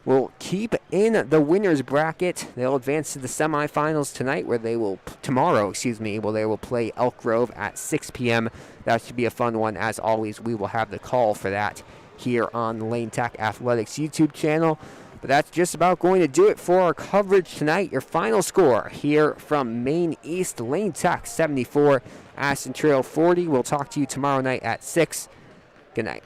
will keep in the winners bracket. They'll advance to the semifinals tonight, where they will they will play Elk Grove at 6 p.m. That should be a fun one. As always, we will have the call for that here on the Lane Tech Athletics YouTube channel. But that's just about going to do it for our coverage tonight. Your final score here from Maine East: Lane Tech 74, Addison Trail 40. We'll talk to you tomorrow night at 6. Good night.